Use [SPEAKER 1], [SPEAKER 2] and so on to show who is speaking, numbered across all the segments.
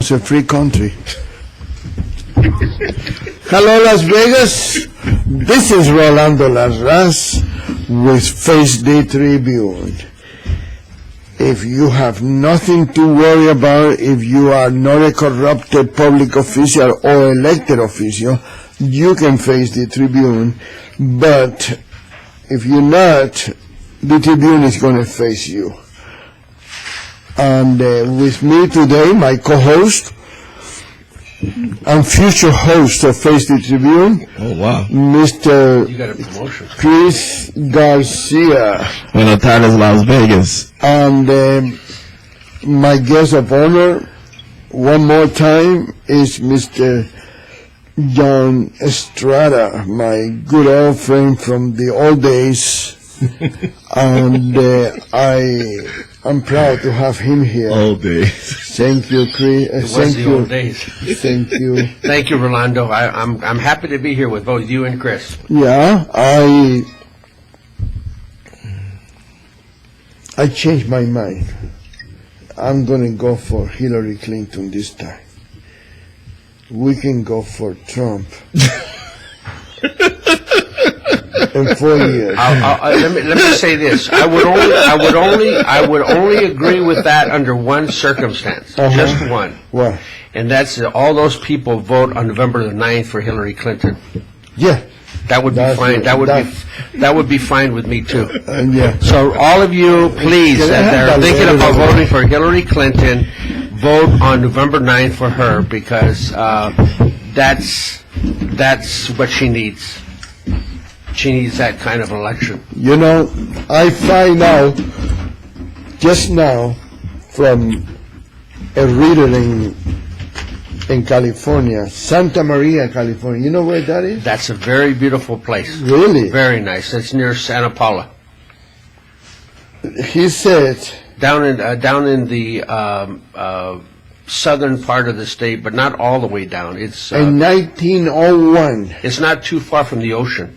[SPEAKER 1] It's a free country. Hello, Las Vegas. This is Rolando Larraz with Face the Tribune. If you have nothing to worry about, if you are not a corrupted public official or elected official, you can face the Tribune. But if you're not, the Tribune is going to face you. And with me today, my co-host and future host of Face the Tribune, Mr.
[SPEAKER 2] You got a promotion.
[SPEAKER 1] Chris Garcia.
[SPEAKER 3] Buenas tardes, Las Vegas.
[SPEAKER 1] And my guest of honor, one more time, is Mr. John Estrada, my good old friend from the old days. And I'm proud to have him here.
[SPEAKER 3] All day.
[SPEAKER 1] Thank you, Chris.
[SPEAKER 2] It was the old days.
[SPEAKER 1] Thank you.
[SPEAKER 2] Thank you, Rolando. I'm happy to be here with both you and Chris.
[SPEAKER 1] Yeah, I changed my mind. I'm going to go for Hillary Clinton this time. We can go for Trump. In 4 years.
[SPEAKER 2] Let me say this. I would only agree with that under one circumstance. Just one.
[SPEAKER 1] What?
[SPEAKER 2] And that's all those people vote on November the 9th for Hillary Clinton.
[SPEAKER 1] Yeah.
[SPEAKER 2] That would be fine. That would be fine with me too.
[SPEAKER 1] Yeah.
[SPEAKER 2] So all of you, please, that are thinking about voting for Hillary Clinton, vote on November 9th for her, because that's what she needs. She needs that kind of election.
[SPEAKER 1] You know, I find out just now from a reader in California, Santa Maria, California. You know where that is?
[SPEAKER 2] That's a very beautiful place.
[SPEAKER 1] Really?
[SPEAKER 2] Very nice. It's near Santa Paula.
[SPEAKER 1] He said
[SPEAKER 2] Down in the southern part of the state, but not all the way down. It's
[SPEAKER 1] in 1901.
[SPEAKER 2] It's not too far from the ocean.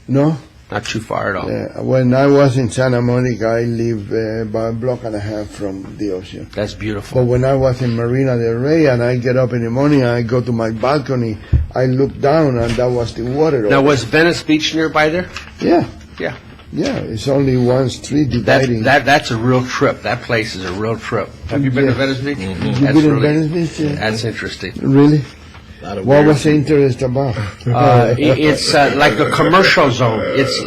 [SPEAKER 1] No?
[SPEAKER 2] Not too far at all.
[SPEAKER 1] When I was in Santa Monica, I lived about a block and a half from the ocean.
[SPEAKER 2] That's beautiful.
[SPEAKER 1] But when I was in Marina del Rey and I get up in the morning and I go to my balcony, I look down and that was the water.
[SPEAKER 2] Now, was Venice Beach nearby there?
[SPEAKER 1] Yeah.
[SPEAKER 2] Yeah.
[SPEAKER 1] Yeah, it's only one street dividing.
[SPEAKER 2] That's a real trip. That place is a real trip. Have you been to Venice Beach?
[SPEAKER 1] Mm-hmm. You've been in Venice Beach? Yeah.
[SPEAKER 2] That's interesting.
[SPEAKER 1] Really? What was the interest about?
[SPEAKER 2] It's like a commercial zone. It's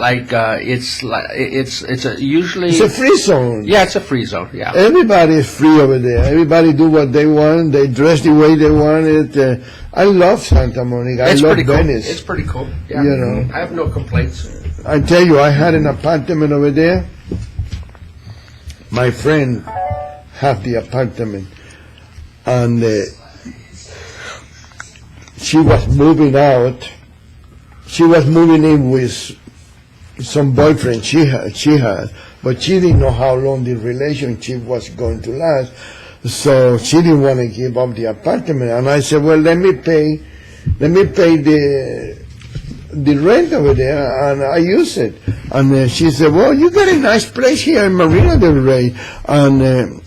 [SPEAKER 2] usually
[SPEAKER 1] it's a free zone.
[SPEAKER 2] Yeah, it's a free zone. Yeah.
[SPEAKER 1] Everybody is free over there. Everybody do what they want. They dress the way they want it. I love Santa Monica. I love Venice.
[SPEAKER 2] Cool. It's pretty cool. Yeah.
[SPEAKER 1] You know,
[SPEAKER 2] I have no complaints.
[SPEAKER 1] I tell you, I had an apartment over there. My friend had the apartment, and she was moving out. She was moving in with some boyfriend she had, but she didn't know how long the relationship was going to last. So she didn't want to give up the apartment. And I said, well, let me pay the rent over there, and I use it. And she said, well, you got a nice place here in Marina del Rey. And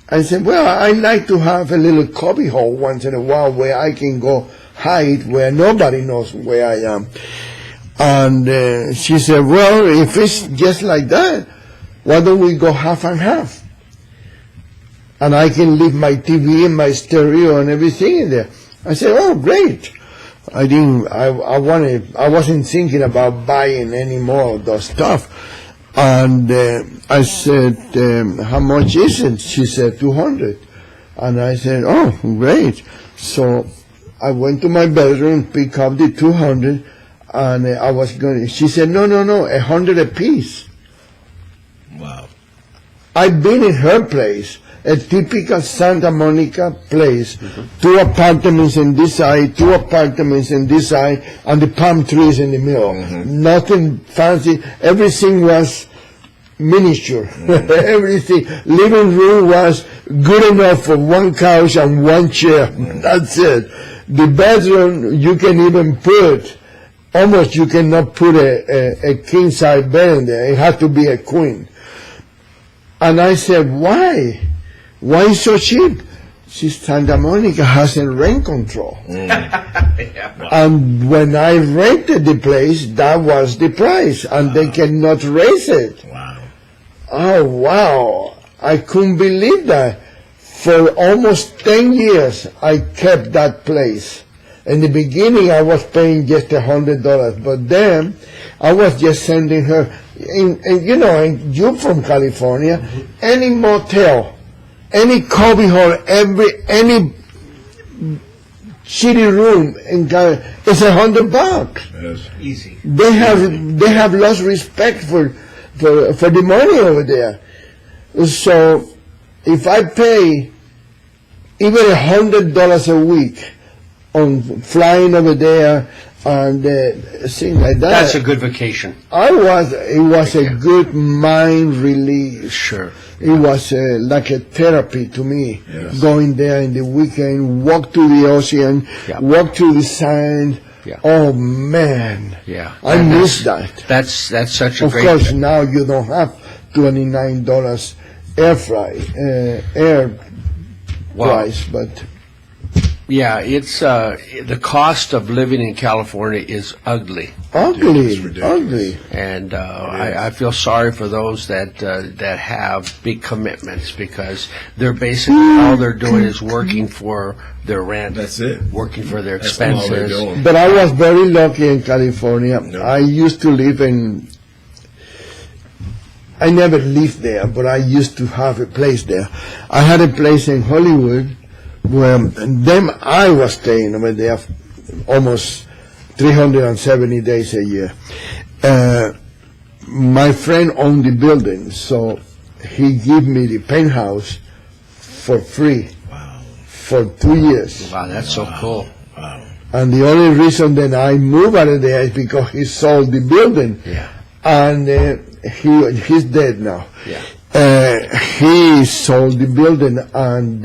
[SPEAKER 1] I said, well, I like to have a little cubby hole once in a while where I can go hide where nobody knows where I am. And she said, well, if it's just like that, why don't we go half and half? And I can leave my TV and my stereo and everything in there. I said, oh, great. I wasn't thinking about buying any more of those stuff. And I said, how much is it? She said, $200. And I said, oh, great. So I went to my bedroom, pick up the $200, and she said, no, $100 a piece.
[SPEAKER 3] Wow.
[SPEAKER 1] I've been in her place, a typical Santa Monica place, 2 apartments in this side, 2 apartments in this side, and the palm trees in the middle. Nothing fancy. Everything was miniature. Everything. Living room was good enough for 1 couch and 1 chair. That's it. The bedroom, you can even put, almost you cannot put a king-size bed in there. It had to be a queen. And I said, why? Why so cheap? Santa Monica hasn't rent control.
[SPEAKER 2] Yeah.
[SPEAKER 1] And when I rented the place, that was the price, and they cannot raise it.
[SPEAKER 3] Wow.
[SPEAKER 1] Oh, wow. I couldn't believe that. For almost 10 years, I kept that place. In the beginning, I was paying just $100, but then I was just sending her, and you're from California, any motel, any cubby hole, any shitty room in California, it's $100.
[SPEAKER 3] Yes.
[SPEAKER 2] Easy.
[SPEAKER 1] They have lost respect for the money over there. So if I pay even $100 a week on flying over there and things like that,
[SPEAKER 2] That's a good vacation.
[SPEAKER 1] it was a good mind release.
[SPEAKER 2] Sure.
[SPEAKER 1] It was like a therapy to me,
[SPEAKER 3] Yes.
[SPEAKER 1] going there in the weekend, walk to the ocean,
[SPEAKER 2] Yeah.
[SPEAKER 1] walk to the sand.
[SPEAKER 2] Yeah.
[SPEAKER 1] Oh man,
[SPEAKER 2] Yeah.
[SPEAKER 1] I miss that.
[SPEAKER 2] That's such a
[SPEAKER 1] Of
[SPEAKER 2] great.
[SPEAKER 1] course, now you don't have $29 air
[SPEAKER 2] Wow.
[SPEAKER 1] price, but
[SPEAKER 2] Yeah, it's the cost of living in California is ugly.
[SPEAKER 1] ugly,
[SPEAKER 3] ridiculous.
[SPEAKER 1] ugly.
[SPEAKER 2] And I feel sorry for those that have big commitments, because they're basically all they're doing is working for their rent.
[SPEAKER 3] That's it.
[SPEAKER 2] Working for their
[SPEAKER 3] That's all they're
[SPEAKER 2] expenses.
[SPEAKER 3] doing.
[SPEAKER 1] But I was very lucky in California.
[SPEAKER 3] No.
[SPEAKER 1] I used to live I never lived there, but I used to have a place there. I had a place in Hollywood where I was staying over there almost 370 days a year. My friend owned the building, so he gave me the penthouse for free for 2 years.
[SPEAKER 2] Wow, that's so cool.
[SPEAKER 3] Wow.
[SPEAKER 1] And the only reason that I moved out of there is because he sold the building.
[SPEAKER 2] Yeah.
[SPEAKER 1] And he's dead now.
[SPEAKER 2] Yeah.
[SPEAKER 1] He sold the building, and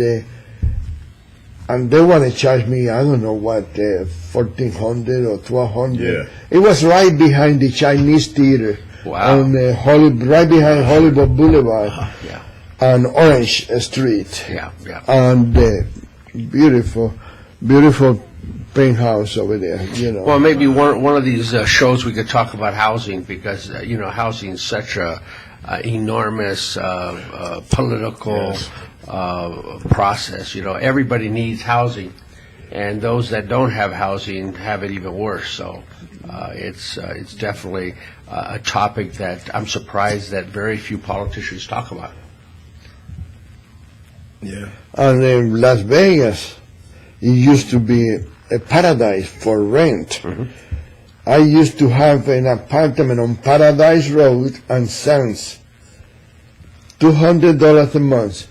[SPEAKER 1] they want to charge me, I don't know what, $1,400 or $1,200.
[SPEAKER 3] Yeah.
[SPEAKER 1] It was right behind the Chinese theater.
[SPEAKER 2] Wow.
[SPEAKER 1] On right behind Hollywood Boulevard
[SPEAKER 2] Yeah.
[SPEAKER 1] and Orange Street.
[SPEAKER 2] Yeah. Yeah.
[SPEAKER 1] And beautiful penthouse over there,
[SPEAKER 2] Well, maybe one of these shows we could talk about housing, because housing is such a enormous political process. Everybody needs housing, and those that don't have housing have it even worse. So it's definitely a topic that I'm surprised that very few politicians talk about.
[SPEAKER 3] Yeah.
[SPEAKER 1] And in Las Vegas, it used to be a paradise for rent.
[SPEAKER 2] Mm-hmm.
[SPEAKER 1] I used to have an apartment on Paradise Road and Sands, $200 a month.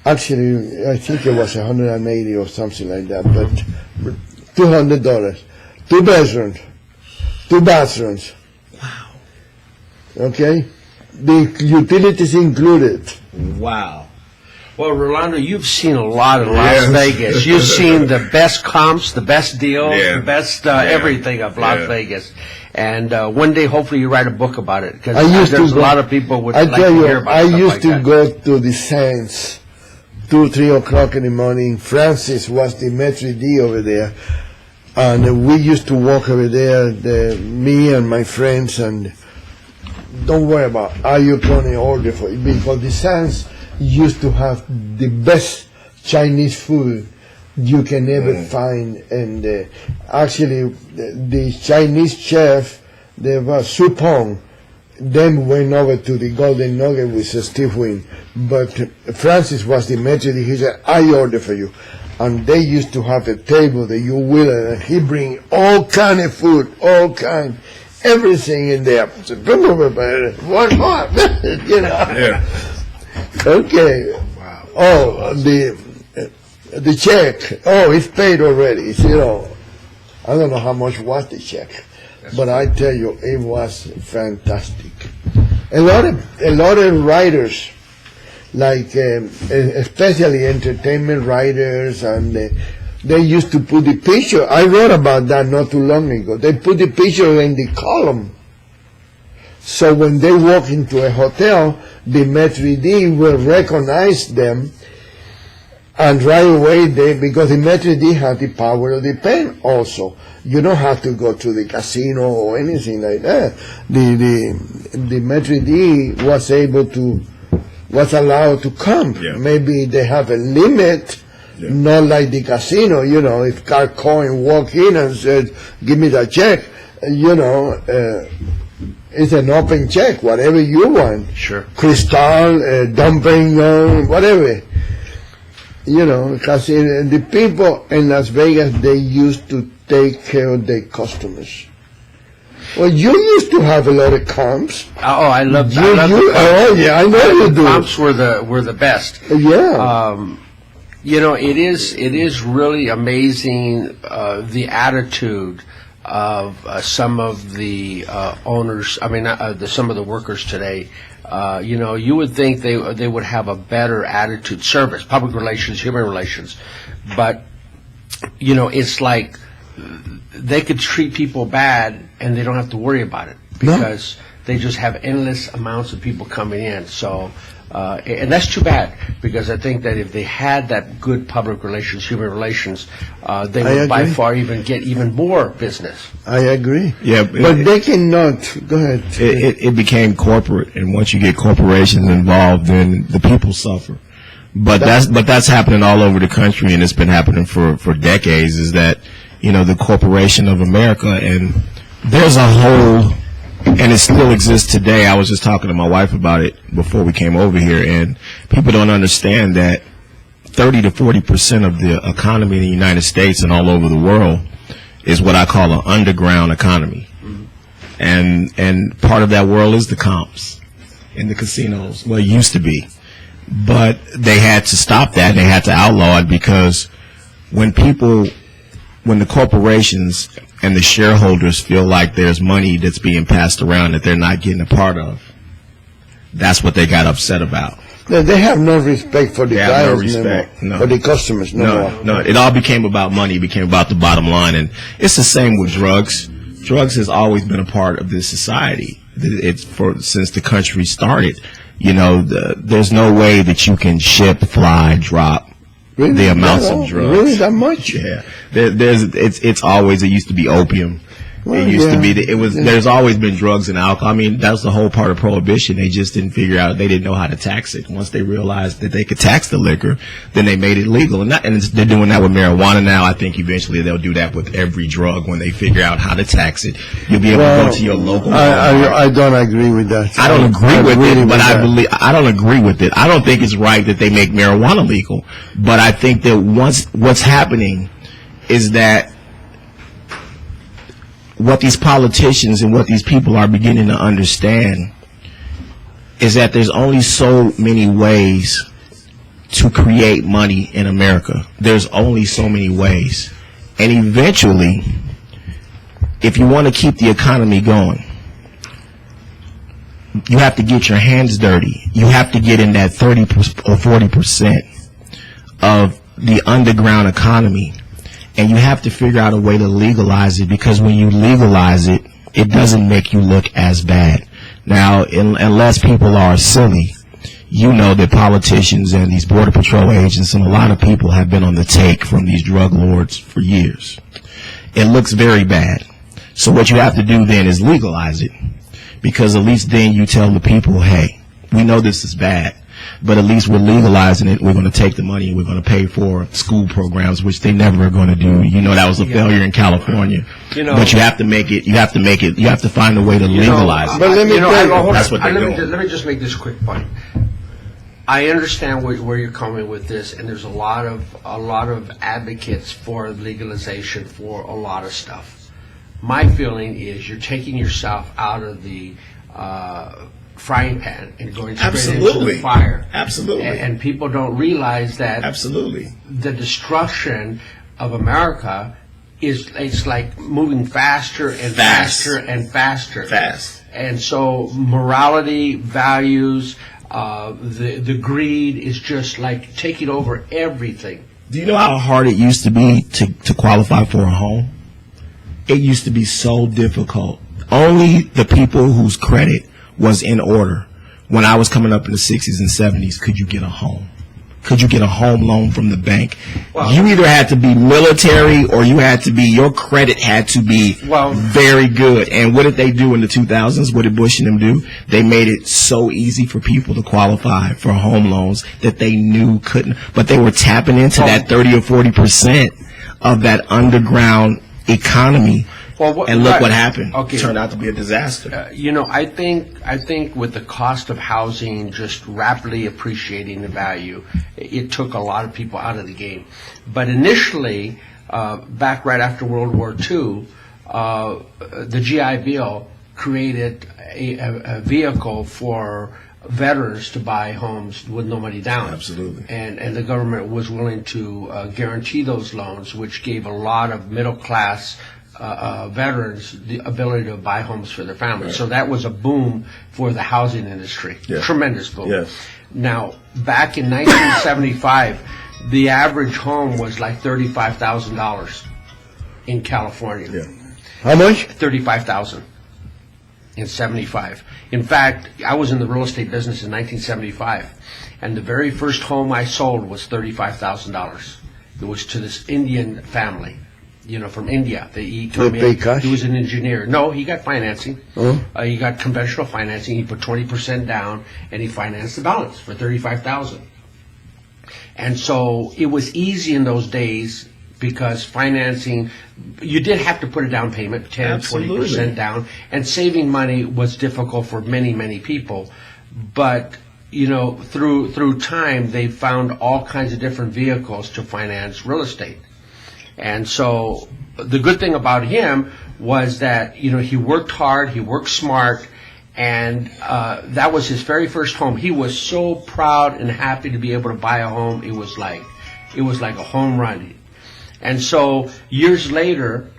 [SPEAKER 1] Actually, I think it was $180 or something like that, but $200. 2 bedrooms, 2 bathrooms.
[SPEAKER 3] Wow.
[SPEAKER 1] Okay? The utilities included.
[SPEAKER 3] Wow.
[SPEAKER 2] Well, Rolando, you've seen a lot in Las
[SPEAKER 3] Yes.
[SPEAKER 2] Vegas. You've seen the best comps, the best deals,
[SPEAKER 3] Yeah.
[SPEAKER 2] the best everything of Las
[SPEAKER 3] Yeah.
[SPEAKER 2] Vegas. And one day, hopefully, you write a book about it, because
[SPEAKER 1] I used
[SPEAKER 2] there's
[SPEAKER 1] to
[SPEAKER 2] a
[SPEAKER 1] go-
[SPEAKER 2] lot of people would
[SPEAKER 1] I
[SPEAKER 2] like
[SPEAKER 1] tell
[SPEAKER 2] to
[SPEAKER 1] you,
[SPEAKER 2] hear about
[SPEAKER 1] I
[SPEAKER 2] stuff
[SPEAKER 1] used
[SPEAKER 2] like
[SPEAKER 1] to
[SPEAKER 2] that.
[SPEAKER 1] go to the Sands 2, 3 o'clock in the morning. Francis was the maitre d' over there. And we used to walk over there, me and my friends, and don't worry about, are you going to order for it? Because the Sands used to have the best Chinese food you can ever find. And actually, the Chinese chef, there was Su Pong, then went over to the Golden Nugget with Steve Wynn. But Francis was the maitre d'. He said, I order for you. And they used to have a table that you will, and he bring all kind of food, all kind, everything in there. One more,
[SPEAKER 3] Yeah.
[SPEAKER 1] Okay.
[SPEAKER 2] Wow.
[SPEAKER 1] Oh, the check. Oh, it's paid already. I don't know how much was the check, but I tell you, it was fantastic. A lot of writers, like especially entertainment writers, and they used to put the picture. I wrote about that not too long ago. They put the picture in the column. So when they walk into a hotel, the maitre d' will recognize them And right away, because the Maitre d' had the power of the pen also. You don't have to go to the casino or anything like that. The Maitre d' was allowed to come.
[SPEAKER 4] Yeah.
[SPEAKER 1] Maybe they have a limit, not like the casino, if Carl Cohen walk in and said, give me the check, it's an open check, whatever you want.
[SPEAKER 2] Sure.
[SPEAKER 1] Crystal, dumpling, whatever. Because the people in Las Vegas, they used to take care of their customers. Well, you used to have a lot of comps.
[SPEAKER 2] Oh, I love that.
[SPEAKER 1] Oh, yeah, I know you do.
[SPEAKER 2] Comps were the best.
[SPEAKER 1] Yeah.
[SPEAKER 2] It is really amazing the attitude of some of the owners. I mean, some of the workers today. You would think they would have a better attitude, service, public relations, human relations, but it's like they could treat people bad and they don't have to worry about it because they just have endless amounts of people coming in. So, and that's too bad because I think that if they had that good public relations, human relations, they would by far even get even more business.
[SPEAKER 1] I agree.
[SPEAKER 4] Yeah,
[SPEAKER 1] but they cannot. Go ahead.
[SPEAKER 4] It became corporate, and once you get corporations involved, then the people suffer. But that's happening all over the country, and it's been happening for decades. Is that the corporation of America, and there's a whole. And it still exists today. I was just talking to my wife about it before we came over here, and people don't understand that 30 to 40% of the economy in the United States and all over the world is what I call an underground economy. Mm-hmm. And part of that world is the comps and the casinos. Well, it used to be. But they had to stop that. They had to outlaw it because when the corporations and the shareholders feel like there's money that's being passed around that they're not getting a part of, that's what they got upset about.
[SPEAKER 1] They have no respect for the clients, for the customers,
[SPEAKER 4] no. It all became about money. It became about the bottom line, and it's the same with drugs. Drugs has always been a part of this society. Since the country started. There's no way that you can ship, fly, drop. Really? The amounts of drugs.
[SPEAKER 1] Really, that much?
[SPEAKER 4] Yeah. It used to be opium.
[SPEAKER 1] Well,
[SPEAKER 4] it used to be, there's always been drugs and alcohol. I mean, that was the whole part of prohibition. They just didn't figure out, they didn't know how to tax it. Once they realized that they could tax the liquor, then they made it legal. And they're doing that with marijuana now. I think eventually they'll do that with every drug when they figure out how to tax it. You'll be able to go to your local.
[SPEAKER 1] I don't agree with that.
[SPEAKER 4] I don't agree with it, but I don't agree with it. I don't think it's right that they make marijuana legal. But I think that what's happening is that what these politicians and what these people are beginning to understand is that there's only so many ways to create money in America. There's only so many ways. And eventually, if you want to keep the economy going, you have to get your hands dirty. You have to get in that 30 or 40% of the underground economy. And you have to figure out a way to legalize it, because when you legalize it, it doesn't make you look as bad. Now, unless people are silly, that politicians and these Border Patrol agents and a lot of people have been on the take from these drug lords for years. It looks very bad. So what you have to do then is legalize it, because at least then you tell the people, hey, we know this is bad, but at least we're legalizing it. We're going to take the money and we're going to pay for school programs, which they never are going to do. That was a failure in California. But you have to make it, you have to find a way to legalize it.
[SPEAKER 1] But
[SPEAKER 4] that's what they're doing.
[SPEAKER 2] Let me just make this quick point. I understand where you're coming with this, and there's a lot of advocates for legalization for a lot of stuff. My feeling is you're taking yourself out of the frying pan and going straight into the fire.
[SPEAKER 4] Absolutely.
[SPEAKER 2] And people don't realize that
[SPEAKER 4] absolutely
[SPEAKER 2] the destruction of America it's like moving faster and faster and faster.
[SPEAKER 4] Fast.
[SPEAKER 2] And so morality, values, the greed is just like taking over everything.
[SPEAKER 4] Do you know how hard it used to be to qualify for a home? It used to be so difficult. Only the people whose credit was in order when I was coming up in the 60s and 70s could you get a home. could you get a home loan from the bank.
[SPEAKER 2] Well,
[SPEAKER 4] You either had to be military or your credit had to be
[SPEAKER 2] Well-
[SPEAKER 4] very good. And what did they do in the 2000s? What did Bush and them do? They made it so easy for people to qualify for home loans that they knew couldn't. But they were tapping into that 30 or 40% of that underground economy. And look what happened.
[SPEAKER 2] Okay.
[SPEAKER 4] It turned out to be a disaster.
[SPEAKER 2] I think with the cost of housing just rapidly appreciating the value, it took a lot of people out of the game. But initially, back right after World War II, the GI Bill created a vehicle for veterans to buy homes with no money down.
[SPEAKER 4] Absolutely.
[SPEAKER 2] And the government was willing to guarantee those loans, which gave a lot of middle class veterans the ability to buy homes for their families.
[SPEAKER 4] Right.
[SPEAKER 2] So that was a boom for the housing industry.
[SPEAKER 4] Yeah.
[SPEAKER 2] Tremendous boom.
[SPEAKER 4] Yes.
[SPEAKER 2] Now, back in 1975, the average home was like $35,000 in California.
[SPEAKER 4] Yeah.
[SPEAKER 1] How much?
[SPEAKER 2] $35,000 in 75. In fact, I was in the real estate business in 1975, and the very first home I sold was $35,000. It was to this Indian family, from India. He told me
[SPEAKER 1] They pay cash?
[SPEAKER 2] he was an engineer. No, he got financing.
[SPEAKER 1] Oh.
[SPEAKER 2] He got conventional financing. He put 20% down, and he financed the balance for $35,000. And so it was easy in those days because financing, you did have to put a down payment, 10,
[SPEAKER 4] Absolutely.
[SPEAKER 2] 20% down, and saving money was difficult for many, many people. But through time, they found all kinds of different vehicles to finance real estate. And so the good thing about him was that, he worked hard, he worked smart, and that was his very first home. He was so proud and happy to be able to buy a home. It was like a home run. And so years later,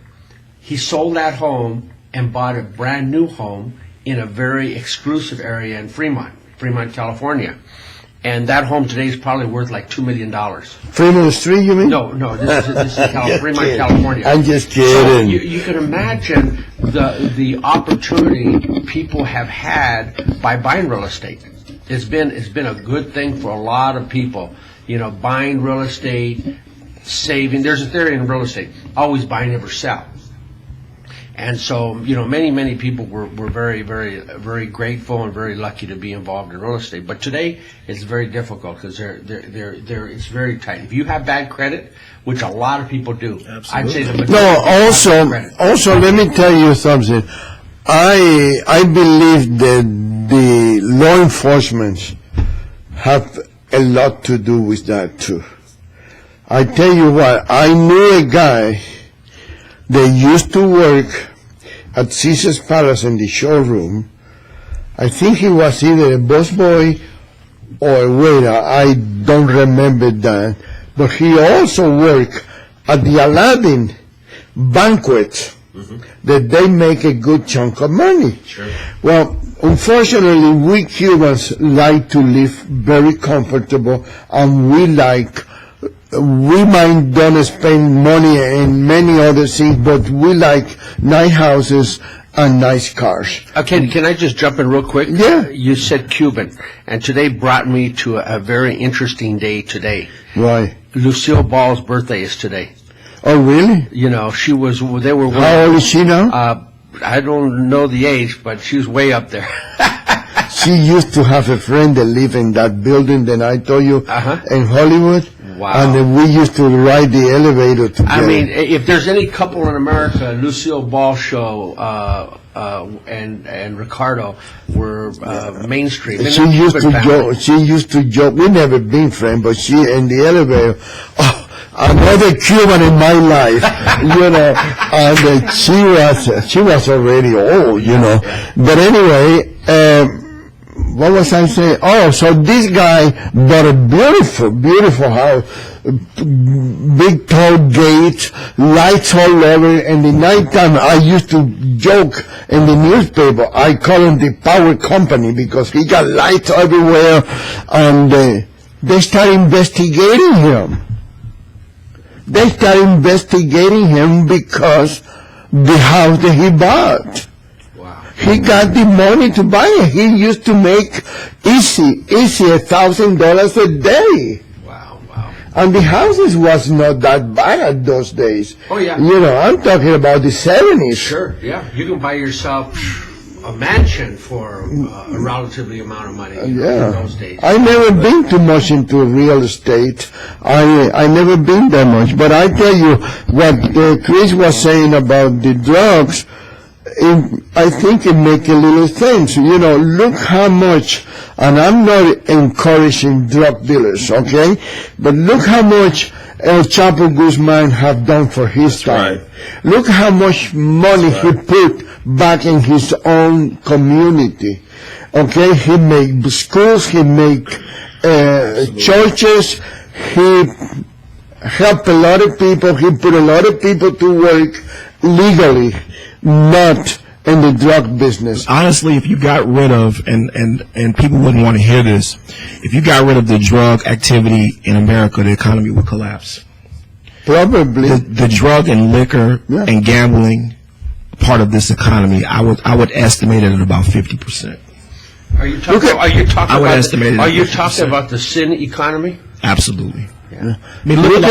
[SPEAKER 2] he sold that home and bought a brand new home in a very exclusive area in Fremont, California. And that home today is probably worth like $2 million.
[SPEAKER 1] Fremont Street, you mean?
[SPEAKER 2] No, this is
[SPEAKER 1] Just
[SPEAKER 2] Fremont,
[SPEAKER 1] kidding.
[SPEAKER 2] California.
[SPEAKER 1] I'm just
[SPEAKER 2] So
[SPEAKER 1] kidding.
[SPEAKER 2] you can imagine the opportunity people have had by buying real estate. It's been a good thing for a lot of people. Buying real estate, saving. There's a theory in real estate: always buy, never sell. And so, many people were very, very, very grateful and very lucky to be involved in real estate. But today, it's very difficult because it's very tight. If you have bad credit, which a lot of people do, I'd say the majority
[SPEAKER 1] No,
[SPEAKER 2] have bad credit.
[SPEAKER 1] also, let me tell you something. I believe that the law enforcement have a lot to do with that too. I tell you what, I knew a guy that used to work at Caesar's Palace in the showroom. I think he was either a busboy or a waiter. I don't remember that. But he also worked at the Aladdin banquet that they make a good chunk of money.
[SPEAKER 4] Sure.
[SPEAKER 1] Well, unfortunately, we Cubans like to live very comfortable, and we might don't spend money in many other things, but we like nice houses and nice cars.
[SPEAKER 2] Can I just jump in real quick?
[SPEAKER 1] Yeah.
[SPEAKER 2] You said Cuban, and today brought me to a very interesting day today.
[SPEAKER 1] Right.
[SPEAKER 2] Lucille Ball's birthday is today.
[SPEAKER 1] Oh, really?
[SPEAKER 2] They were.
[SPEAKER 1] How old is she now?
[SPEAKER 2] I don't know the age, but she was way up there.
[SPEAKER 1] She used to have a friend that lived in that building that I told you in Hollywood.
[SPEAKER 2] Wow.
[SPEAKER 1] And then we used to ride the elevator together.
[SPEAKER 2] I mean, if there's any couple in America, Lucille Ball show and Ricardo were mainstream.
[SPEAKER 1] She used to joke. We never been friends, but she in the elevator. Oh, another Cuban in my life, and she was already old, But anyway, what was I saying? Oh, so this guy bought a beautiful, beautiful house, big tall gates, lights all over. In the nighttime, I used to joke in the newspaper. I call him the power company because he got lights everywhere, and they started investigating him. They started investigating him because the house that he bought. He got the money to buy it. He used to make easy $1,000 a day.
[SPEAKER 2] Wow.
[SPEAKER 1] And the houses was not that bad at those days.
[SPEAKER 2] Oh, yeah.
[SPEAKER 1] I'm talking about the 70s.
[SPEAKER 2] Sure, yeah. You can buy yourself a mansion for a relatively amount of money in those days.
[SPEAKER 1] I never been too much into real estate. I never been that much. But I tell you what Chris was saying about the drugs. I think it make a little sense. Look how much, and I'm not encouraging drug dealers, okay? But look how much El Chapo Guzman have done for his time.
[SPEAKER 4] right.
[SPEAKER 1] Look how much money he put back in his own community. Okay, he make schools, he make churches, he helped a lot of people, he put a lot of people to work legally, not in the drug business.
[SPEAKER 4] Honestly, if you got rid of, and people wouldn't want to hear this, if you got rid of the drug activity in America, the economy would collapse.
[SPEAKER 1] Probably.
[SPEAKER 4] The drug and liquor and gambling part of this economy, I would estimate it at about 50%.
[SPEAKER 2] Are you talking about the sin economy?
[SPEAKER 4] Absolutely.
[SPEAKER 2] Yeah.
[SPEAKER 4] I mean,
[SPEAKER 1] Look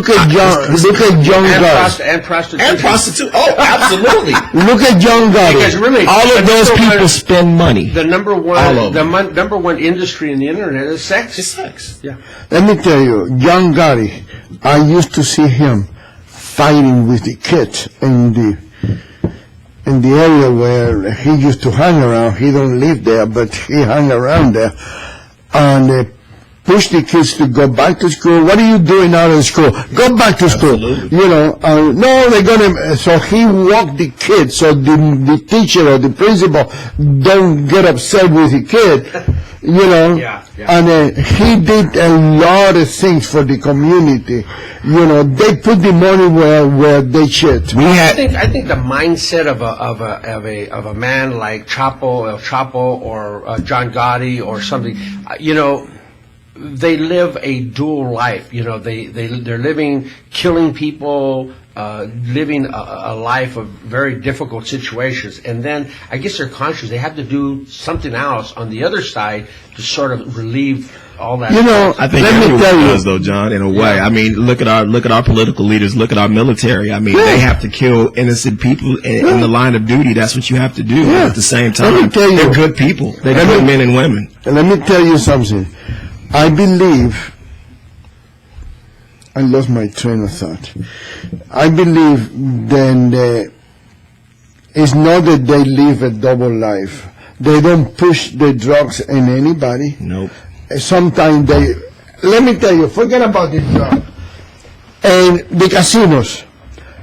[SPEAKER 1] at John Gotti.
[SPEAKER 2] And prostitution.
[SPEAKER 4] And prostitute. Oh, absolutely.
[SPEAKER 1] Look at John
[SPEAKER 2] Because
[SPEAKER 1] Gotti.
[SPEAKER 2] really,
[SPEAKER 4] All of those people spend money.
[SPEAKER 2] the number
[SPEAKER 4] All
[SPEAKER 2] one,
[SPEAKER 4] of
[SPEAKER 2] the number one industry in the internet is sex.
[SPEAKER 4] It's sex.
[SPEAKER 2] Yeah.
[SPEAKER 1] Let me tell you, John Gotti, I used to see him fighting with the kids in the area where he used to hang around. He don't live there, but he hung around there. And push the kids to go back to school. What are you doing out of school? Go back to school.
[SPEAKER 4] Absolutely.
[SPEAKER 1] No, they're gonna. So he walked the kids, so the teacher or the principal don't get upset with the kid.
[SPEAKER 2] Yeah.
[SPEAKER 1] And he did a lot of things for the community. They put the money where they should.
[SPEAKER 2] I think the mindset of a man like El Chapo, or John Gotti, or something, they live a dual life. They're living, killing people, living a life of very difficult situations, and then I guess they're conscious they have to do something else on the other side to sort of relieve all that.
[SPEAKER 4] I think everyone does, though, John, in a way. I mean, look at our political leaders. Look at our military. I mean, they have to kill innocent people in the line of duty. That's what you have to do. At the same time, they're good people. They're good men and women.
[SPEAKER 1] And let me tell you something. I believe, I lost my train of thought. I believe then it's not that they live a double life. They don't push the drugs in anybody.
[SPEAKER 4] Nope.
[SPEAKER 1] Sometimes let me tell you, forget about the drug. And the casinos,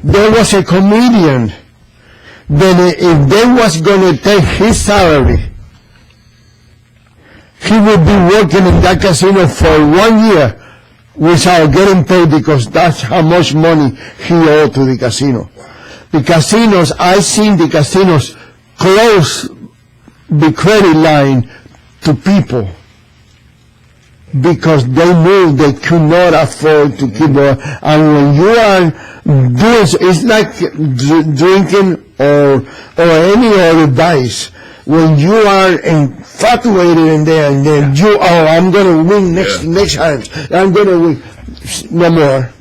[SPEAKER 1] there was a comedian, then if they was going to take his salary, he would be working in that casino for 1 year without getting paid, because that's how much money he owed to the casino. The casinos, I seen the casinos close the credit line to people because they knew they could not afford to keep on. And when you are doing, it's like drinking or any other vice. When you are infatuated in there, and then I'm going to win next time. I'm going to win. No more.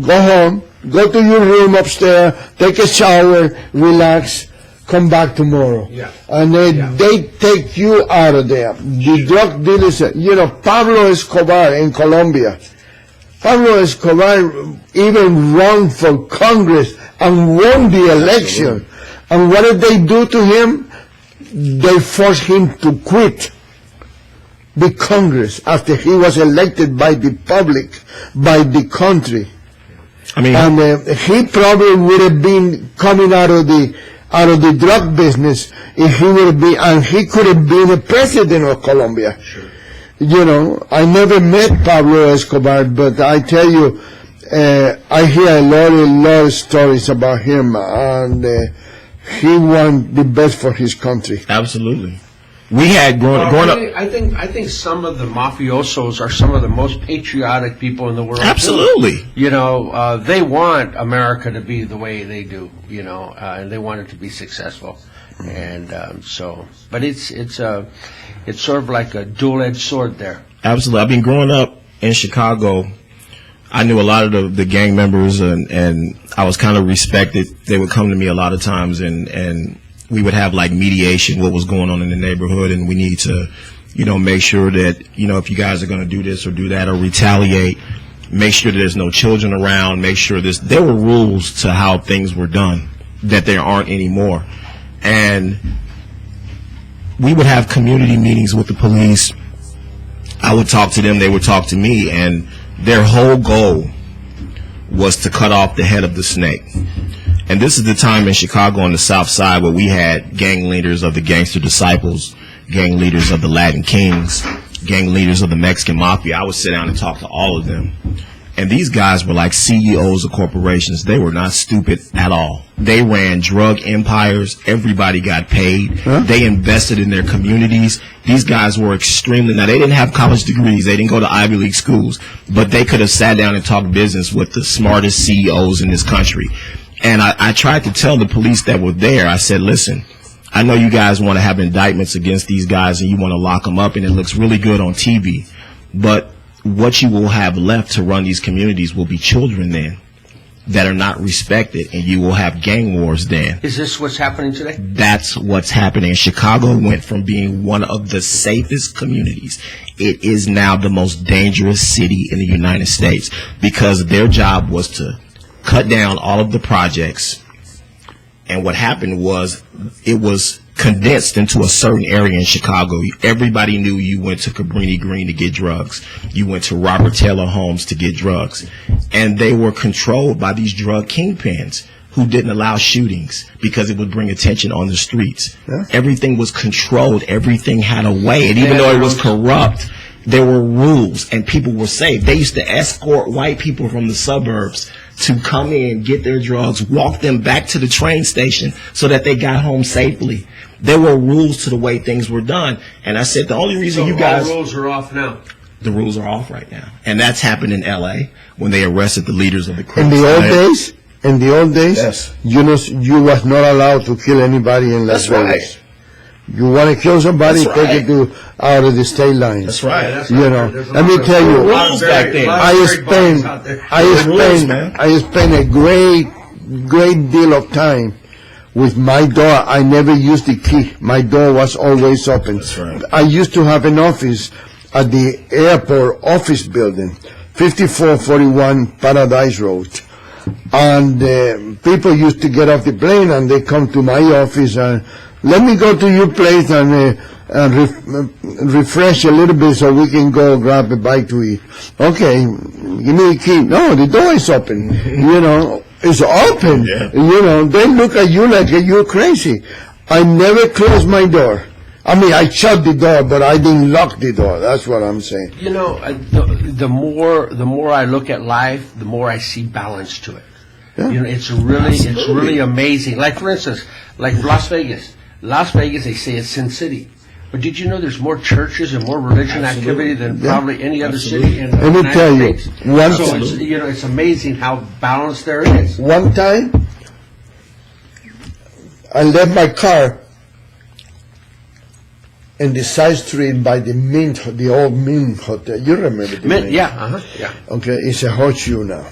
[SPEAKER 1] Go home. Go to your room upstairs. Take a shower. Relax. Come back tomorrow.
[SPEAKER 2] Yeah.
[SPEAKER 1] And then they take you out of there. The drug dealers, Pablo Escobar in Colombia. Pablo Escobar even ran for Congress and won the election. And what did they do to him? They forced him to quit the Congress after he was elected by the public, by the country.
[SPEAKER 4] I mean,
[SPEAKER 1] and he probably would have been coming out of the drug business if he would have been, and he could have been the president of Colombia.
[SPEAKER 2] Sure.
[SPEAKER 1] I never met Pablo Escobar, but I tell you, I hear a lot of stories about him, and he wanted the best for his country.
[SPEAKER 4] absolutely. We had growing up.
[SPEAKER 2] I think some of the mafiosos are some of the most patriotic people in the world.
[SPEAKER 4] Absolutely.
[SPEAKER 2] Too. They want America to be the way they do. And they want it to be successful. And but it's sort of like a dual-edged sword there.
[SPEAKER 4] Absolutely. I mean, growing up in Chicago, I knew a lot of the gang members, and I was kind of respected. They would come to me a lot of times, and we would have like mediation, what was going on in the neighborhood, and we need to, make sure that, if you guys are going to do this or do that or retaliate, make sure that there's no children around, make sure there were rules to how things were done that there aren't anymore. And we would have community meetings with the police. I would talk to them, they would talk to me, and their whole goal was to cut off the head of the snake. And this is the time in Chicago on the South Side where we had gang leaders of the Gangster Disciples, gang leaders of the Latin Kings, gang leaders of the Mexican Mafia. I would sit down and talk to all of them. And these guys were like CEOs of corporations. They were not stupid at all. They ran drug empires. Everybody got paid. Huh? They invested in their communities. These guys were now they didn't have college degrees. They didn't go to Ivy League schools, but they could have sat down and talked business with the smartest CEOs in this country. And I tried to tell the police that were there, I said, listen, I know you guys want to have indictments against these guys and you want to lock them up, and it looks really good on TV, but what you will have left to run these communities will be children then that are not respected, and you will have gang wars then.
[SPEAKER 2] Is this what's happening today?
[SPEAKER 4] That's what's happening. Chicago went from being one of the safest communities. It is now the most dangerous city in the United States because their job was to cut down all of the projects. And what happened was it was condensed into a certain area in Chicago. Everybody knew you went to Cabrini Green to get drugs. You went to Robert Taylor Homes to get drugs. And they were controlled by these drug kingpins who didn't allow shootings because it would bring attention on the streets. Yeah. Everything was controlled. Everything had a way. And even though it was corrupt, there were rules and people were safe. They used to escort white people from the suburbs to come in, get their drugs, walk them back to the train station so that they got home safely. There were rules to the way things were done. And I said, the only reason you guys...
[SPEAKER 2] all rules are off now.
[SPEAKER 4] The rules are off right now. And that's happened in L.A. when they arrested the leaders of the Crips.
[SPEAKER 1] In the old days,
[SPEAKER 4] yes.
[SPEAKER 1] You was not allowed to kill anybody in Las Vegas. Right. You want to kill somebody,
[SPEAKER 4] that's
[SPEAKER 1] take it out of the state line.
[SPEAKER 4] That's right. That's
[SPEAKER 1] let me tell you, I spent a great deal of time with my door. I never used the key. My door was always open.
[SPEAKER 4] That's right.
[SPEAKER 1] I used to have an office at the airport office building, 5441 Paradise Road. And people used to get off the plane and they come to my office and let me go to your place and refresh a little bit so we can go grab a bite to eat. Okay, give me the key. No, the door is open. It's open. Yeah. They look at you like you're crazy. I never closed my door. I mean, I shut the door, but I didn't lock the door. That's what I'm saying.
[SPEAKER 2] The more I look at life, the more I see balance to it. Yeah. It's really amazing. Like, for instance, like Las Vegas. Las Vegas, they say it's Sin City. But did you know there's more churches and more religion activity than probably any other city in the United States? So it's amazing how balanced there is.
[SPEAKER 1] One time, I left my car in the side street by the Mint, the old Mint Hotel. You remember the Mint?
[SPEAKER 2] Yeah, yeah.
[SPEAKER 1] Okay, it's a horseshoe now.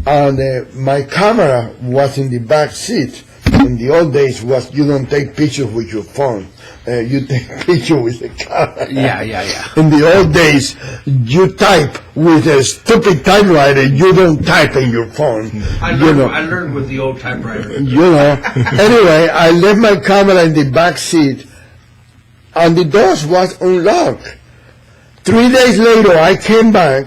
[SPEAKER 1] And my camera was in the back seat. In the old days, you don't take pictures with your phone. You take pictures with the camera.
[SPEAKER 2] Yeah.
[SPEAKER 1] In the old days, you type with a stupid typewriter. You don't type in your phone.
[SPEAKER 2] I learned with the old typewriter.
[SPEAKER 1] Anyway, I left my camera in the back seat, and the doors was unlocked. 3 days later, I came back,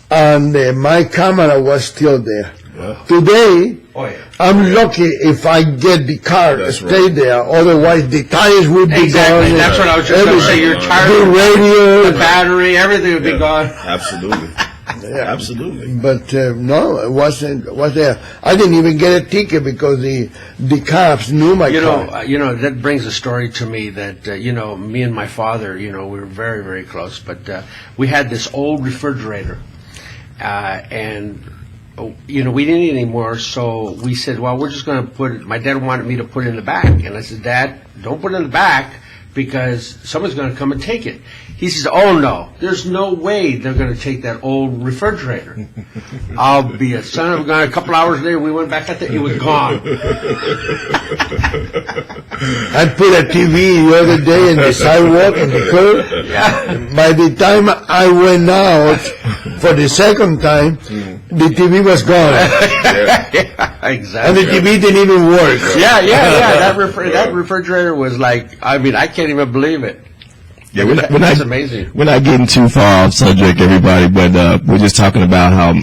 [SPEAKER 1] and my camera was still there. Wow. Today, I'm lucky if I get the car to stay there. Otherwise, the tires would be gone.
[SPEAKER 2] That's what I was just going to say. Your tires,
[SPEAKER 1] the radio,
[SPEAKER 2] the battery, everything would be gone.
[SPEAKER 4] Absolutely. Absolutely.
[SPEAKER 1] But no, it wasn't. Was there? I didn't even get a ticket because the cops knew my car.
[SPEAKER 2] That brings a story to me that me and my father, we were very, very close. But we had this old refrigerator, and we didn't eat anymore, so we said, well, we're just going to put it. My dad wanted me to put it in the back, and I said, Dad, don't put it in the back. because someone's going to come and take it. He says, oh no, there's no way they're going to take that old refrigerator. I'll be a son of a gun. A couple hours later, we went back at it was gone.
[SPEAKER 1] I put a TV the other day in the sidewalk in the curb.
[SPEAKER 2] Yeah.
[SPEAKER 1] By the time I went out for the second time, the TV was gone.
[SPEAKER 2] Yeah, exactly.
[SPEAKER 1] And the TV didn't even work.
[SPEAKER 2] Yeah. That refrigerator was like, I mean, I can't even believe it.
[SPEAKER 4] Yeah,
[SPEAKER 2] That's amazing.
[SPEAKER 4] We're not getting too far off subject, everybody, but we're just talking about how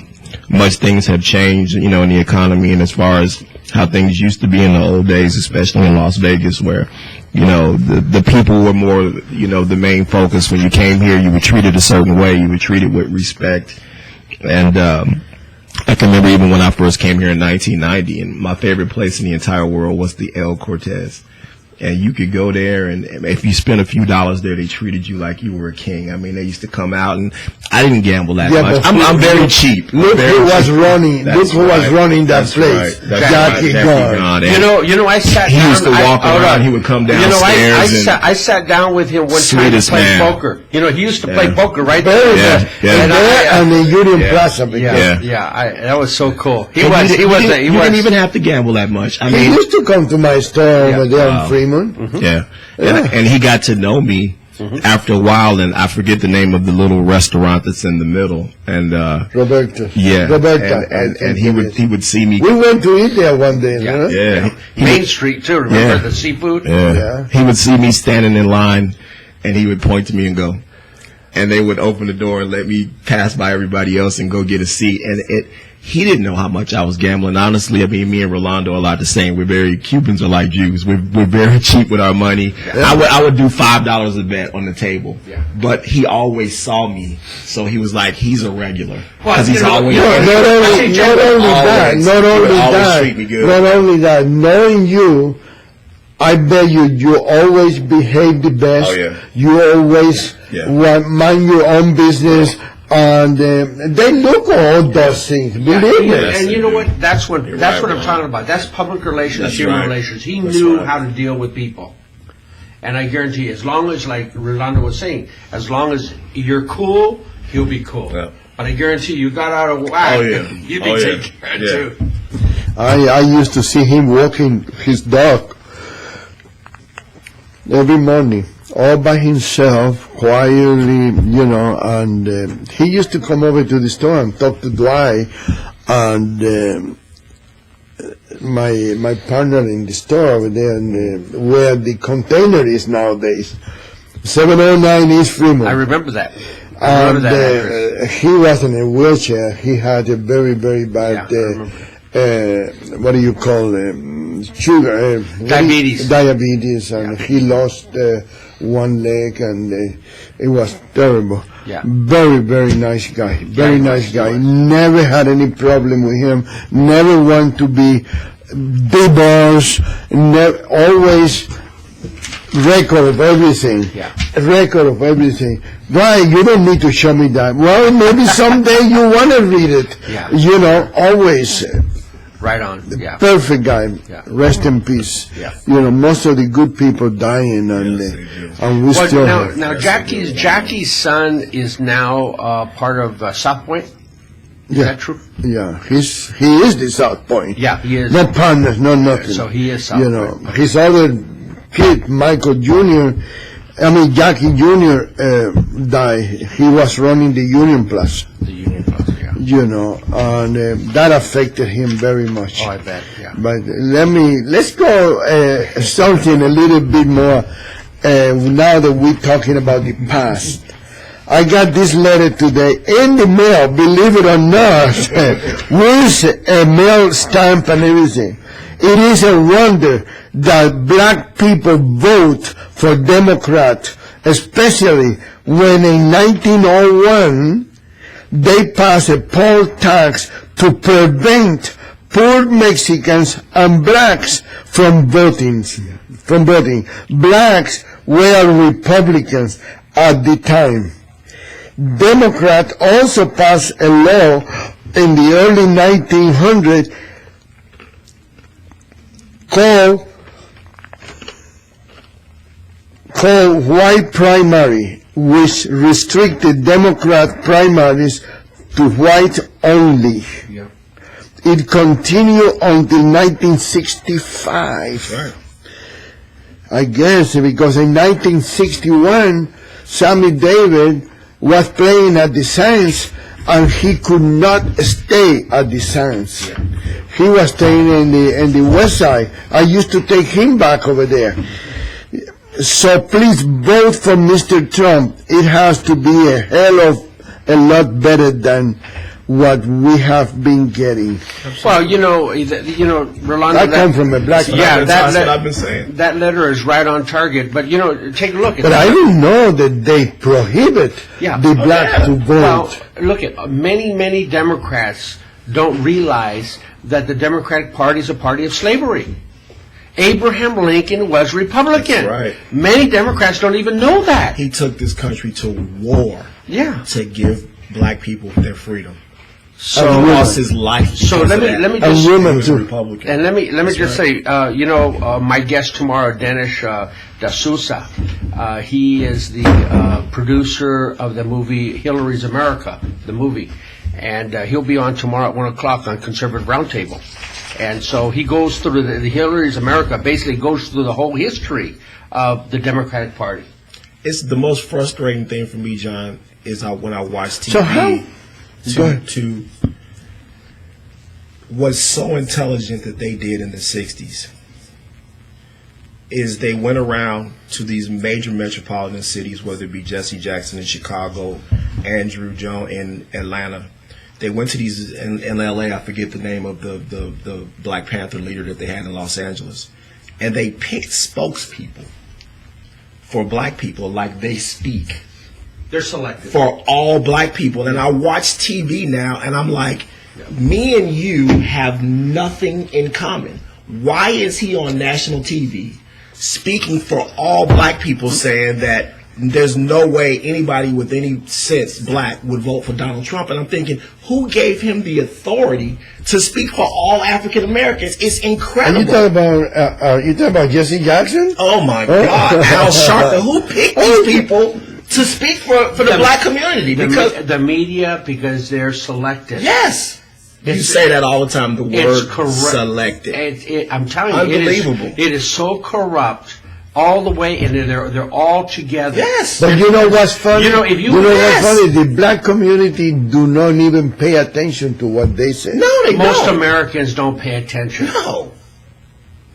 [SPEAKER 4] much things have changed, in the economy, and as far as how things used to be in the old days, especially in Las Vegas, where the people were more, the main focus. When you came here, you were treated a certain way. You were treated with respect, and I can remember even when I first came here in 1990, and my favorite place in the entire world was the El Cortez. And you could go there, and if you spent a few dollars there, they treated you like you were a king. I mean, they used to come out, and I didn't gamble that much. I'm very cheap.
[SPEAKER 1] Look who was running.
[SPEAKER 4] That's
[SPEAKER 1] Look who was
[SPEAKER 4] right.
[SPEAKER 1] running that
[SPEAKER 4] That's
[SPEAKER 1] place.
[SPEAKER 4] right. That's
[SPEAKER 1] Jackie
[SPEAKER 4] right.
[SPEAKER 1] Gone.
[SPEAKER 2] You know, I sat
[SPEAKER 4] He
[SPEAKER 2] down.
[SPEAKER 4] used to walk around. He would come downstairs.
[SPEAKER 2] I sat down with him one time to
[SPEAKER 4] Sweetest
[SPEAKER 2] play
[SPEAKER 4] man.
[SPEAKER 2] poker. He used to play
[SPEAKER 4] Yeah.
[SPEAKER 2] poker right
[SPEAKER 1] Very
[SPEAKER 2] there.
[SPEAKER 1] good.
[SPEAKER 4] Yeah.
[SPEAKER 1] And there and the Union Plaza.
[SPEAKER 2] Yeah.
[SPEAKER 1] because
[SPEAKER 2] That was so cool. He
[SPEAKER 4] You
[SPEAKER 2] was.
[SPEAKER 4] didn't even have to gamble that much. I
[SPEAKER 1] He
[SPEAKER 4] mean,
[SPEAKER 1] used to come to my store over there
[SPEAKER 4] Wow.
[SPEAKER 1] on Fremont.
[SPEAKER 4] yeah. And he got to know me after a while, and I forget the name of the little restaurant that's in the middle. And
[SPEAKER 1] Roberto.
[SPEAKER 4] yeah,
[SPEAKER 1] Roberta.
[SPEAKER 4] and he would see me.
[SPEAKER 1] We went to eat there one day.
[SPEAKER 2] Yeah.
[SPEAKER 1] Huh?
[SPEAKER 4] Yeah, he
[SPEAKER 2] Main
[SPEAKER 4] would-
[SPEAKER 2] Street too. Remember
[SPEAKER 4] Yeah.
[SPEAKER 2] the seafood?
[SPEAKER 4] Yeah.
[SPEAKER 1] Yeah.
[SPEAKER 4] He would see me standing in line, and he would point to me and go, and they would open the door and let me pass by everybody else and go get a seat. And he didn't know how much I was gambling. Honestly, I mean, me and Rolando are a lot the same. Cubans are like Jews. We're very cheap with our money. I would do $5 a bet on the table.
[SPEAKER 2] Yeah.
[SPEAKER 4] But he always saw me, so he was like, he's a regular.
[SPEAKER 2] Well,
[SPEAKER 4] Because he's always.
[SPEAKER 1] Not only that, knowing you, I bet you always behave the best.
[SPEAKER 4] Oh, yeah.
[SPEAKER 1] You always mind your own business, and they look at all those things. Believe me.
[SPEAKER 2] And you know what? That's what I'm talking about. That's public relations,
[SPEAKER 4] That's
[SPEAKER 2] human
[SPEAKER 4] right.
[SPEAKER 2] relations. He
[SPEAKER 4] That's
[SPEAKER 2] knew
[SPEAKER 4] right.
[SPEAKER 2] how to deal with people. And I guarantee you, as long as, like Rolando was saying, as long as you're cool, he'll be cool.
[SPEAKER 4] Yeah.
[SPEAKER 2] But I guarantee you got out of whack,
[SPEAKER 4] Oh, yeah.
[SPEAKER 2] you'd be
[SPEAKER 4] Oh, yeah.
[SPEAKER 2] taken care of
[SPEAKER 4] Yeah.
[SPEAKER 2] too.
[SPEAKER 1] I used to see him walking his dog every morning, all by himself, quietly, and he used to come over to the store and talk to Dwight, and my partner in the store over there, where the container is nowadays, 709 East Fremont.
[SPEAKER 2] I remember that. I remember
[SPEAKER 1] And
[SPEAKER 2] that address.
[SPEAKER 1] he was in a wheelchair. He had a very, very bad, what do you call sugar? Diabetes, and he lost one leg, and it was terrible.
[SPEAKER 2] Yeah.
[SPEAKER 1] Very, very nice guy. Very
[SPEAKER 2] Yeah,
[SPEAKER 1] nice
[SPEAKER 2] he
[SPEAKER 1] guy.
[SPEAKER 2] was.
[SPEAKER 1] Never had any problem with him. Never want to be the boss. Always record of everything.
[SPEAKER 2] Yeah.
[SPEAKER 1] Record of everything. Why? You don't need to show me that. Well, maybe someday you want to read it.
[SPEAKER 2] Yeah.
[SPEAKER 1] Always
[SPEAKER 2] Right on. Yeah.
[SPEAKER 1] perfect guy.
[SPEAKER 2] Yeah.
[SPEAKER 1] Rest in peace.
[SPEAKER 2] Yeah.
[SPEAKER 1] Most of the good people dying, and we still
[SPEAKER 2] Well,
[SPEAKER 1] have.
[SPEAKER 2] now Jackie's son is now part of South Point. Is that true?
[SPEAKER 1] Yeah, he is the South Point.
[SPEAKER 2] Yeah, he is.
[SPEAKER 1] No partners, no nothing.
[SPEAKER 2] So he is South Point.
[SPEAKER 1] His other kid, Michael Jr., Jackie Jr. died. He was running the Union Plaza.
[SPEAKER 2] The Union Plaza, yeah.
[SPEAKER 1] And that affected him very much.
[SPEAKER 2] Oh, I bet, yeah.
[SPEAKER 1] But let's go something a little bit more, now that we're talking about the past. I got this letter today in the mail, believe it or not, with a mail stamp and everything. It is a wonder that black people vote for Democrat, especially when in 1901 they passed a poll tax to prevent poor Mexicans and blacks from voting. Blacks were Republicans at the time. Democrats also passed a law in the early 1900s called white primary, which restricted Democrat primaries to white only.
[SPEAKER 2] Yeah.
[SPEAKER 1] It continued until 1965.
[SPEAKER 3] Right.
[SPEAKER 1] I guess because in 1961, Sammy Davis was playing at the Sands, and he could not stay at the Sands.
[SPEAKER 2] Yeah.
[SPEAKER 1] He was staying in the West Side. I used to take him back over there. So please vote for Mr. Trump. It has to be a hell of a lot better than what we have been getting.
[SPEAKER 2] Well, Rolando.
[SPEAKER 1] I come from a black
[SPEAKER 2] Yeah,
[SPEAKER 3] That's what I've been saying.
[SPEAKER 2] That letter is right on target. But take a look at
[SPEAKER 1] But
[SPEAKER 2] that.
[SPEAKER 1] I didn't know that they prohibit
[SPEAKER 2] Yeah.
[SPEAKER 1] the black to
[SPEAKER 2] Well,
[SPEAKER 1] vote.
[SPEAKER 2] look at many Democrats don't realize that the Democratic Party is a party of slavery. Abraham Lincoln was Republican.
[SPEAKER 3] That's right.
[SPEAKER 2] Many Democrats don't even know that.
[SPEAKER 3] He took this country to war
[SPEAKER 2] Yeah.
[SPEAKER 3] to give black people their freedom.
[SPEAKER 2] So
[SPEAKER 3] He lost his life.
[SPEAKER 2] So
[SPEAKER 3] because
[SPEAKER 2] let
[SPEAKER 3] of
[SPEAKER 2] me
[SPEAKER 3] that.
[SPEAKER 2] let me
[SPEAKER 1] And
[SPEAKER 2] just
[SPEAKER 1] women
[SPEAKER 3] He was a
[SPEAKER 1] too.
[SPEAKER 3] Republican.
[SPEAKER 2] and let me
[SPEAKER 3] That's
[SPEAKER 2] just
[SPEAKER 3] right.
[SPEAKER 2] say, my guest tomorrow, Dennis Da Souza, he is the producer of the movie Hillary's America, the movie, and he'll be on tomorrow at 1:00 on Conservative Roundtable. And so he goes through the Hillary's America, basically goes through the whole history of the Democratic Party.
[SPEAKER 3] It's the most frustrating thing for me, John, is when I watch TV.
[SPEAKER 1] So how- Go ahead.
[SPEAKER 3] to what's so intelligent that they did in the 60s is they went around to these major metropolitan cities, whether it be Jesse Jackson in Chicago, Andrew Jones in Atlanta. They went to these in LA, I forget the name of the Black Panther leader that they had in Los Angeles. And they picked spokespeople for black people like they speak
[SPEAKER 2] They're selected.
[SPEAKER 3] for all black people. And I watch TV now and I'm like, me and you have nothing in common. Why is he on national TV speaking for all black people, saying that there's no way anybody with any sense black would vote for Donald Trump? And I'm thinking, who gave him the authority to speak for all African Americans? It's
[SPEAKER 1] And
[SPEAKER 3] incredible.
[SPEAKER 1] you talk about Jesse Jackson?
[SPEAKER 3] Oh my God, Al Sharpton, who picked these people to speak for the black community? Because
[SPEAKER 2] the media, because they're selected.
[SPEAKER 3] yes, you
[SPEAKER 2] It's-
[SPEAKER 3] say that all the time. The
[SPEAKER 2] It's
[SPEAKER 3] word
[SPEAKER 2] corrupt.
[SPEAKER 3] selected.
[SPEAKER 2] I'm telling you,
[SPEAKER 3] Unbelievable.
[SPEAKER 2] It is so corrupt all the way, and they're all together.
[SPEAKER 3] Yes,
[SPEAKER 1] But you know what's funny?
[SPEAKER 2] You know, if you-
[SPEAKER 1] know
[SPEAKER 3] Yes.
[SPEAKER 1] what's funny? The black community do not even pay attention to what they say.
[SPEAKER 3] no, they
[SPEAKER 2] Most
[SPEAKER 3] don't.
[SPEAKER 2] Americans don't pay attention.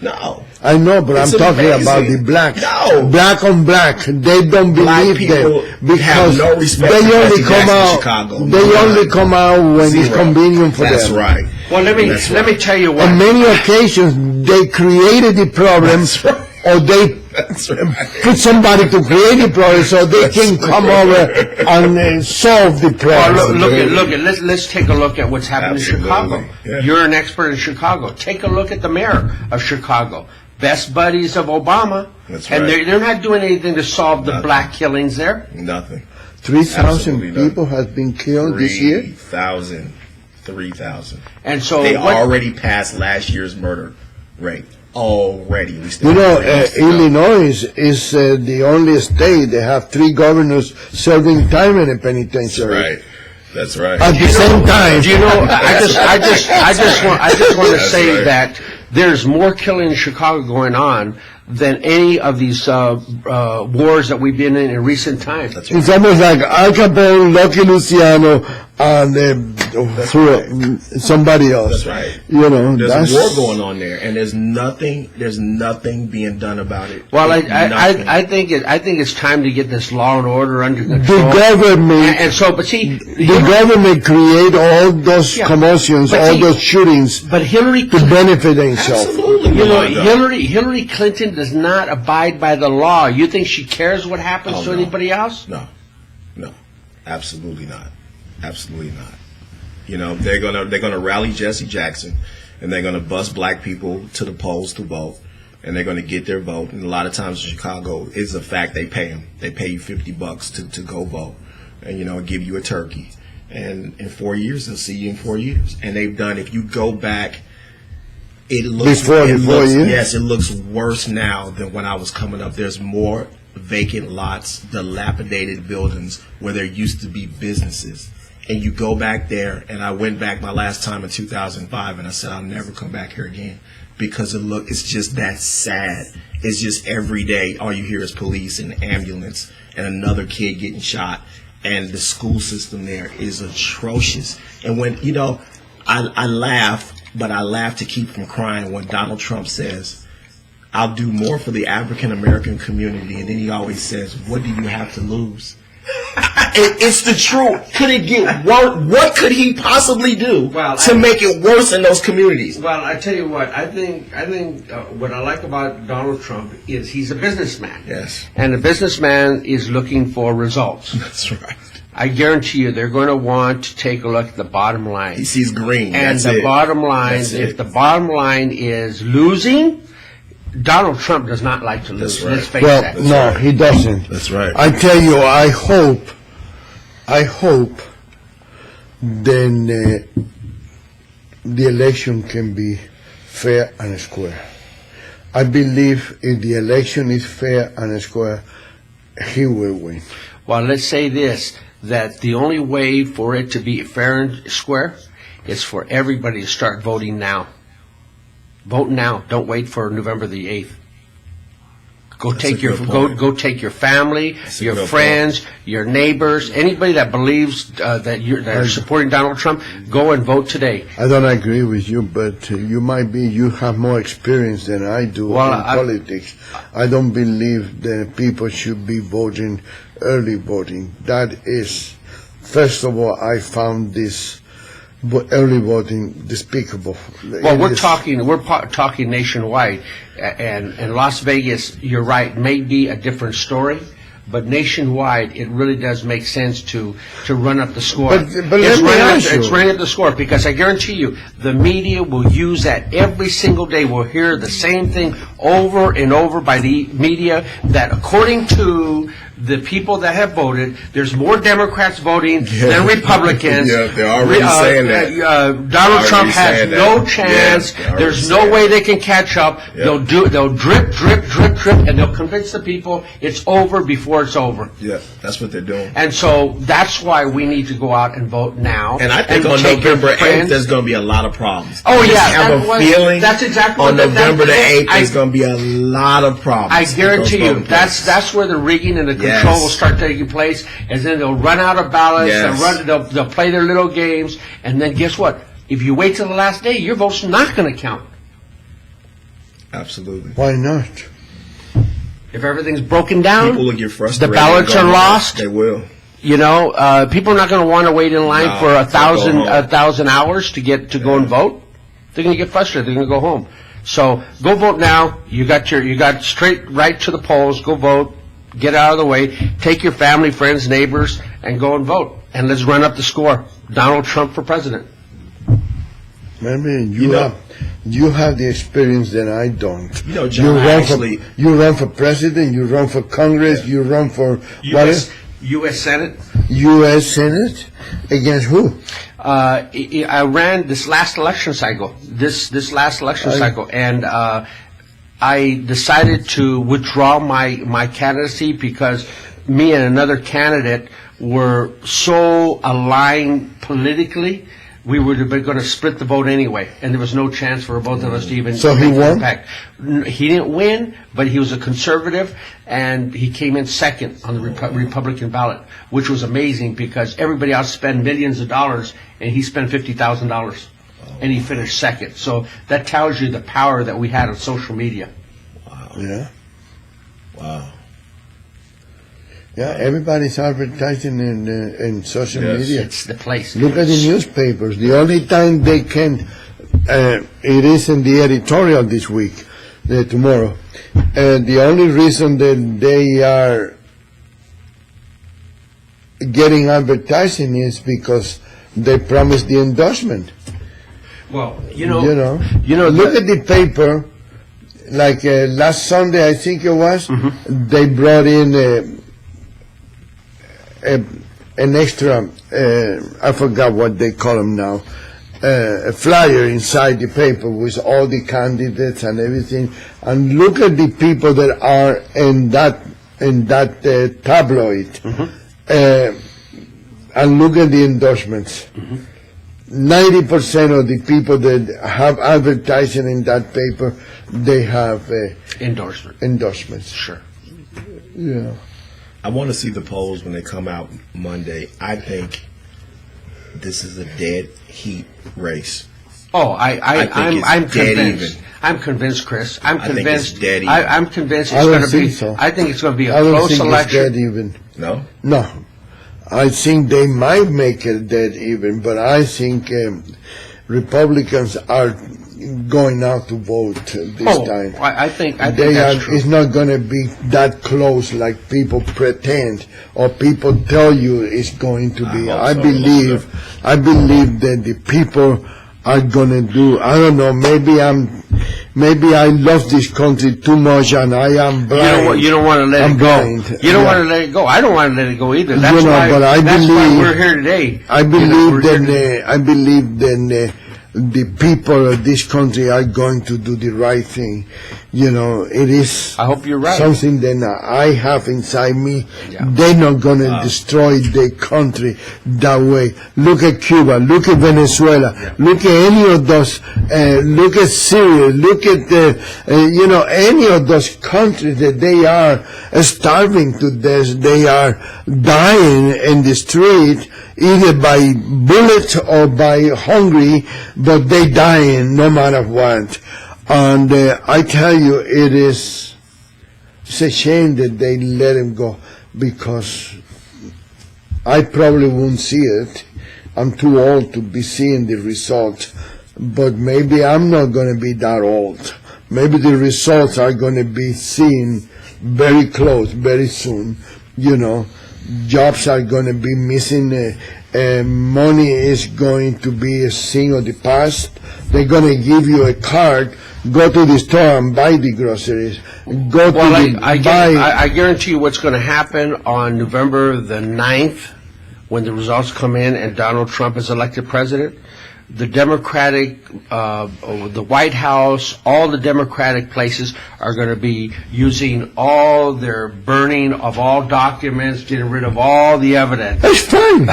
[SPEAKER 3] No.
[SPEAKER 1] I know, but
[SPEAKER 3] It's
[SPEAKER 1] I'm talking
[SPEAKER 3] amazing.
[SPEAKER 1] about the black.
[SPEAKER 3] No.
[SPEAKER 1] Black on black. They don't
[SPEAKER 3] Black
[SPEAKER 1] believe
[SPEAKER 3] people
[SPEAKER 1] them
[SPEAKER 3] have
[SPEAKER 1] because
[SPEAKER 3] no respect
[SPEAKER 1] they
[SPEAKER 3] for
[SPEAKER 1] only
[SPEAKER 3] Jesse
[SPEAKER 1] come
[SPEAKER 3] Jackson in
[SPEAKER 1] out.
[SPEAKER 3] Chicago.
[SPEAKER 1] They
[SPEAKER 3] None.
[SPEAKER 1] only come out when it's
[SPEAKER 3] Zero.
[SPEAKER 1] convenient for
[SPEAKER 3] That's
[SPEAKER 1] them.
[SPEAKER 3] right.
[SPEAKER 2] Well, let me tell you what.
[SPEAKER 1] On many occasions, they created the problem,
[SPEAKER 3] That's right.
[SPEAKER 1] or they
[SPEAKER 3] That's right.
[SPEAKER 1] put somebody to create the problem so they can come over and solve the
[SPEAKER 2] Well,
[SPEAKER 1] problem.
[SPEAKER 2] let's take a look at what's happened
[SPEAKER 3] Absolutely.
[SPEAKER 2] in Chicago.
[SPEAKER 3] Yeah.
[SPEAKER 2] You're an expert in Chicago. Take a look at the mayor of Chicago. Best buddies of Obama.
[SPEAKER 3] That's
[SPEAKER 2] And
[SPEAKER 3] right.
[SPEAKER 2] they're not doing anything to solve the
[SPEAKER 3] Nothing.
[SPEAKER 2] black killings there.
[SPEAKER 3] Nothing.
[SPEAKER 1] 3,000
[SPEAKER 3] Absolutely not.
[SPEAKER 1] people have been killed this year.
[SPEAKER 3] 3,000.
[SPEAKER 2] And so
[SPEAKER 3] They
[SPEAKER 2] what,
[SPEAKER 3] already passed last year's murder rate. Already. We still
[SPEAKER 1] You know,
[SPEAKER 3] have 3 months to go.
[SPEAKER 1] Illinois is the only state that have 3 governors serving time in a
[SPEAKER 3] That's
[SPEAKER 1] penitentiary.
[SPEAKER 3] right. That's right.
[SPEAKER 1] At the same time,
[SPEAKER 2] Do you know? I just want to
[SPEAKER 3] That's
[SPEAKER 2] say
[SPEAKER 3] right.
[SPEAKER 2] that there's more killing in Chicago going on than any of these wars that we've been in recent times.
[SPEAKER 3] That's right.
[SPEAKER 1] it's almost like Al Capone, Lucky Luciano, and somebody else.
[SPEAKER 3] That's right.
[SPEAKER 1] You know,
[SPEAKER 3] There's
[SPEAKER 1] that's
[SPEAKER 3] a war going on there, and there's nothing being done about it.
[SPEAKER 2] Well,
[SPEAKER 3] Nothing.
[SPEAKER 2] I think it's time to get this law and order under
[SPEAKER 1] the
[SPEAKER 2] control.
[SPEAKER 1] government.
[SPEAKER 2] And so, but see,
[SPEAKER 1] The government create all those
[SPEAKER 2] Yeah.
[SPEAKER 1] commotions,
[SPEAKER 2] But
[SPEAKER 1] all
[SPEAKER 2] see-
[SPEAKER 1] those shootings
[SPEAKER 2] but Hillary,
[SPEAKER 1] to benefit themselves.
[SPEAKER 3] Absolutely.
[SPEAKER 2] you know,
[SPEAKER 3] Wanda.
[SPEAKER 2] Hillary Clinton does not abide by the law. You think she cares what happens
[SPEAKER 3] Oh,
[SPEAKER 2] to
[SPEAKER 3] no.
[SPEAKER 2] anybody else?
[SPEAKER 3] No, absolutely not. Absolutely not. You know, they're gonna rally Jesse Jackson, and they're gonna bust black people to the polls to vote, and they're gonna get their vote. And a lot of times in Chicago, it's a fact they pay them. They pay you $50 to go vote, and give you a turkey. And in 4 years, they'll see you in 4 years. And they've done. If you go back, it looks
[SPEAKER 1] Before the 4 years?
[SPEAKER 3] Yes, it looks worse now than when I was coming up. There's more vacant lots, dilapidated buildings where there used to be businesses. And you go back there, and I went back my last time in 2005, and I said, I'll never come back here again because it's just that sad. It's just every day, all you hear is police and ambulance and another kid getting shot. And the school system there is atrocious. And when, I laugh, but I laugh to keep from crying when Donald Trump says, I'll do more for the African American community. And then he always says, what do you have to lose? It's the truth. Could it get worse? What could he possibly do to make it worse in those communities?
[SPEAKER 2] Well, I tell you what, I think what I like about Donald Trump is he's a businessman.
[SPEAKER 3] Yes.
[SPEAKER 2] And a businessman is looking for results.
[SPEAKER 3] That's right.
[SPEAKER 2] I guarantee you they're going to want to take a look at the bottom line.
[SPEAKER 3] He sees green.
[SPEAKER 2] And
[SPEAKER 3] That's
[SPEAKER 2] the
[SPEAKER 3] it.
[SPEAKER 2] bottom line,
[SPEAKER 3] That's
[SPEAKER 2] if
[SPEAKER 3] it.
[SPEAKER 2] the bottom line is losing, Donald Trump does not like to lose.
[SPEAKER 3] That's right.
[SPEAKER 2] Let's face
[SPEAKER 1] Well,
[SPEAKER 2] that.
[SPEAKER 1] no, he doesn't.
[SPEAKER 3] That's right.
[SPEAKER 1] I tell you, I hope then the election can be fair and square. I believe if the election is fair and square, he will win.
[SPEAKER 2] Well, let's say this, that the only way for it to be fair and square is for everybody to start voting now. Vote now. Don't wait for November the 8th. Go
[SPEAKER 3] That's
[SPEAKER 2] take
[SPEAKER 3] a
[SPEAKER 2] your
[SPEAKER 3] good point.
[SPEAKER 2] go take your family,
[SPEAKER 3] a
[SPEAKER 2] your
[SPEAKER 3] good
[SPEAKER 2] friends, your neighbors, anybody that believes that are supporting Donald Trump. Go and vote today.
[SPEAKER 1] I don't agree with you, but you have more experience than I do
[SPEAKER 2] Well,
[SPEAKER 1] in politics. I don't believe that people should be voting, early voting. That is, first of all, I found this early voting despicable.
[SPEAKER 2] Well, we're talking nationwide, and Las Vegas, you're right, may be a different story, but nationwide, it really does make sense to run up the score.
[SPEAKER 1] But let me ask you.
[SPEAKER 2] It's running up the score because I guarantee you, the media will use that every single day. We'll hear the same thing over and over by the media that according to the people that have voted, there's more Democrats voting than Republicans.
[SPEAKER 3] Yeah, they're already saying that.
[SPEAKER 2] Donald Trump has no chance.
[SPEAKER 3] Yes,
[SPEAKER 2] there's no way they can catch up.
[SPEAKER 3] Yeah.
[SPEAKER 2] They'll drip, and they'll convince the people it's over before it's over.
[SPEAKER 3] Yeah, that's what they're doing.
[SPEAKER 2] And so that's why we need to go out and vote now.
[SPEAKER 3] And I think on
[SPEAKER 2] take your
[SPEAKER 3] November 8th,
[SPEAKER 2] friends.
[SPEAKER 3] there's going to be a lot of problems.
[SPEAKER 2] Oh,
[SPEAKER 3] I just
[SPEAKER 2] yeah,
[SPEAKER 3] have
[SPEAKER 2] that
[SPEAKER 3] a
[SPEAKER 2] was-
[SPEAKER 3] feeling
[SPEAKER 2] that's exactly
[SPEAKER 3] on
[SPEAKER 2] what that-
[SPEAKER 3] November the
[SPEAKER 2] that-
[SPEAKER 3] 8th, there's going to be a lot of problems.
[SPEAKER 2] I guarantee
[SPEAKER 3] with those
[SPEAKER 2] you,
[SPEAKER 3] voting
[SPEAKER 2] that's
[SPEAKER 3] places.
[SPEAKER 2] where the rigging and the
[SPEAKER 3] Yes.
[SPEAKER 2] control will start taking place, and then they'll run out of ballots,
[SPEAKER 3] Yes.
[SPEAKER 2] they'll play their little games, and then guess what? If you wait till the last day, your vote's not going to count.
[SPEAKER 3] Absolutely.
[SPEAKER 1] Why not?
[SPEAKER 2] If everything's broken down,
[SPEAKER 3] People will get frustrated.
[SPEAKER 2] the ballots
[SPEAKER 3] and go
[SPEAKER 2] are
[SPEAKER 3] home.
[SPEAKER 2] lost.
[SPEAKER 3] They will.
[SPEAKER 2] People are not going to want to wait in line
[SPEAKER 3] No,
[SPEAKER 2] for
[SPEAKER 3] they'll go
[SPEAKER 2] 1,000 hours to go and vote. They're going to get frustrated. They're going to go home. So go vote now. You got straight right to the polls. Go vote. Get out of the way. Take your family, friends, neighbors, and go and vote. And let's run up the score. Donald Trump for president.
[SPEAKER 1] Maybe
[SPEAKER 3] know-
[SPEAKER 1] you have the experience that I don't.
[SPEAKER 3] John,
[SPEAKER 1] you run for president, you run for Congress, you run for
[SPEAKER 2] U.S. Senate.
[SPEAKER 1] U.S. Senate against who?
[SPEAKER 2] I ran this last election cycle. And I decided to withdraw my candidacy because me and another candidate were so aligned politically. We were going to split the vote anyway, and there was no chance for both of us to even.
[SPEAKER 1] So he
[SPEAKER 2] make an
[SPEAKER 1] won?
[SPEAKER 2] impact. He didn't win, but he was a conservative, and he came in second on the Republican ballot, which was amazing because everybody else spent millions of dollars, and he spent $50,000, and he finished second. So that tells you the power that we had on social media.
[SPEAKER 1] Yeah.
[SPEAKER 3] Wow.
[SPEAKER 1] Yeah, everybody's advertising in social media.
[SPEAKER 2] It's the place.
[SPEAKER 1] Look at the newspapers. The only time they can, it is in the editorial this week, tomorrow. The only reason that they are getting advertising is because they promised the endorsement.
[SPEAKER 2] Well,
[SPEAKER 1] Look at the paper. Like last Sunday, I think it was, they brought in an extra, I forgot what they call them now, a flyer inside the paper with all the candidates and everything. And look at the people that are in that tabloid, and look at the endorsements. 90% of the people that have advertising in that paper, they have endorsements.
[SPEAKER 2] Sure.
[SPEAKER 1] Yeah.
[SPEAKER 3] I want to see the polls when they come out Monday. I think this is a dead heat race.
[SPEAKER 2] Oh, I'm
[SPEAKER 3] dead
[SPEAKER 2] convinced.
[SPEAKER 3] even.
[SPEAKER 2] I'm convinced, Chris. I'm
[SPEAKER 3] I think it's
[SPEAKER 2] convinced.
[SPEAKER 3] dead even.
[SPEAKER 2] I'm convinced
[SPEAKER 1] I
[SPEAKER 2] it's
[SPEAKER 1] don't
[SPEAKER 2] going to be.
[SPEAKER 1] think so.
[SPEAKER 2] I think it's going to be a
[SPEAKER 1] I don't
[SPEAKER 2] close
[SPEAKER 1] think
[SPEAKER 2] election.
[SPEAKER 1] it's dead even.
[SPEAKER 3] No?
[SPEAKER 1] No. I think they might make it dead even, but I think Republicans are going out to vote this time.
[SPEAKER 2] I think
[SPEAKER 1] They
[SPEAKER 2] that's
[SPEAKER 1] are,
[SPEAKER 2] true.
[SPEAKER 1] it's not going to be that close like people pretend or people tell you it's going to be.
[SPEAKER 3] hope
[SPEAKER 1] I
[SPEAKER 3] so.
[SPEAKER 1] believe that the people are going to do. I don't know. Maybe I love this country too much and I am blind.
[SPEAKER 2] You don't want to let
[SPEAKER 1] I'm
[SPEAKER 2] it go.
[SPEAKER 1] blind.
[SPEAKER 2] You don't
[SPEAKER 1] Yeah.
[SPEAKER 2] want to let it go. I don't want to let it go either. That's
[SPEAKER 1] You know,
[SPEAKER 2] why.
[SPEAKER 1] but I
[SPEAKER 2] that's why
[SPEAKER 1] believe-
[SPEAKER 2] we're here today.
[SPEAKER 1] I believe
[SPEAKER 2] we're here today.
[SPEAKER 1] that the people of this country are going to do the right thing. You know, it is
[SPEAKER 2] I hope you're right.
[SPEAKER 1] something that I have inside me.
[SPEAKER 2] Yeah.
[SPEAKER 1] They're not going to destroy the country that way. Look at Cuba. Look at Venezuela. Look at any of those. Look at Syria. Look at any of those countries that they are starving to death. They are dying in the street, either by bullets or by hungry, but they dying no matter what. And I tell you, it's a shame that they let him go, because I probably won't see it. I'm too old to be seeing the results, but maybe I'm not going to be that old. Maybe the results are going to be seen very close, very soon. You know, jobs are going to be missing. Money is going to be a thing of the past. They're going to give you a card. Go to the store and buy the groceries. Go to
[SPEAKER 2] I guarantee you what's going to happen on November the 9th when the results come in and Donald Trump is elected president. The Democratic, the White House, all the Democratic places are going to be using all their burning of all documents, getting rid of all the evidence.
[SPEAKER 1] That's fine.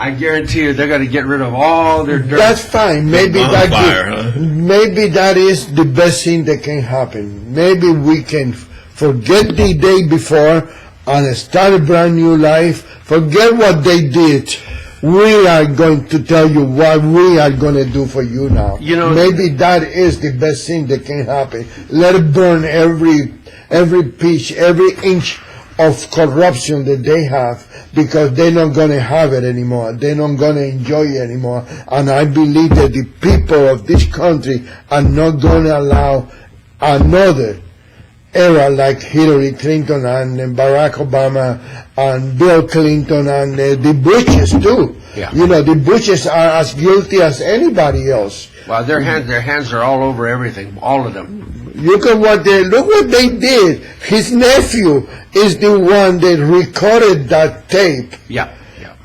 [SPEAKER 2] I guarantee you they're going to get rid of all their dirt.
[SPEAKER 1] That's fine. Maybe maybe that is the best thing that can happen. Maybe we can forget the day before and start a brand new life. Forget what they did. We are going to tell you what we are going to do for you now.
[SPEAKER 2] You know,
[SPEAKER 1] maybe that is the best thing that can happen. Let it burn every piece, every inch of corruption that they have, because they're not going to have it anymore. They're not going to enjoy it anymore. And I believe that the people of this country are not going to allow another era like Hillary Clinton and Barack Obama and Bill Clinton and the Bushes too.
[SPEAKER 2] Yeah.
[SPEAKER 1] You know, the Bushes are as guilty as anybody else.
[SPEAKER 2] Well, their hands are all over everything, all of them.
[SPEAKER 1] Look what they did. His nephew is the one that recorded that tape.
[SPEAKER 2] Yeah.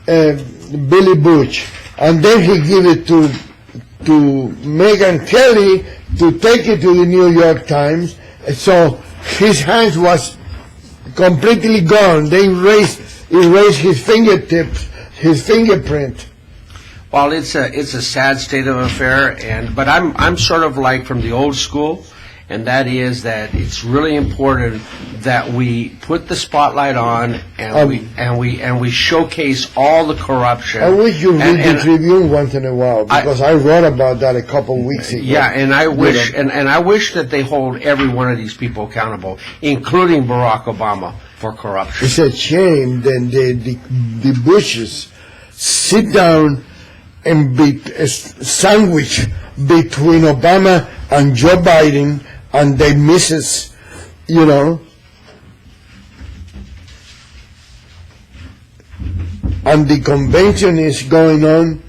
[SPEAKER 1] Billy Bush, and then he gave it to Megyn Kelly to take it to the New York Times. So his hands was completely gone. They erased his fingertips, his fingerprint.
[SPEAKER 2] Well, it's a sad state of affair, but I'm sort of like from the old school, and that is that it's really important that we put the spotlight on and we showcase all the corruption.
[SPEAKER 1] I wish you read the Tribune once in a while, because I wrote about that a couple of weeks ago.
[SPEAKER 2] Yeah, and I wish and I wish that they hold every one of these people accountable, including Barack Obama, for corruption.
[SPEAKER 1] It's a shame that the Bushes sit down and be sandwiched between Obama and Joe Biden, and they misses, you know. And the convention is going on,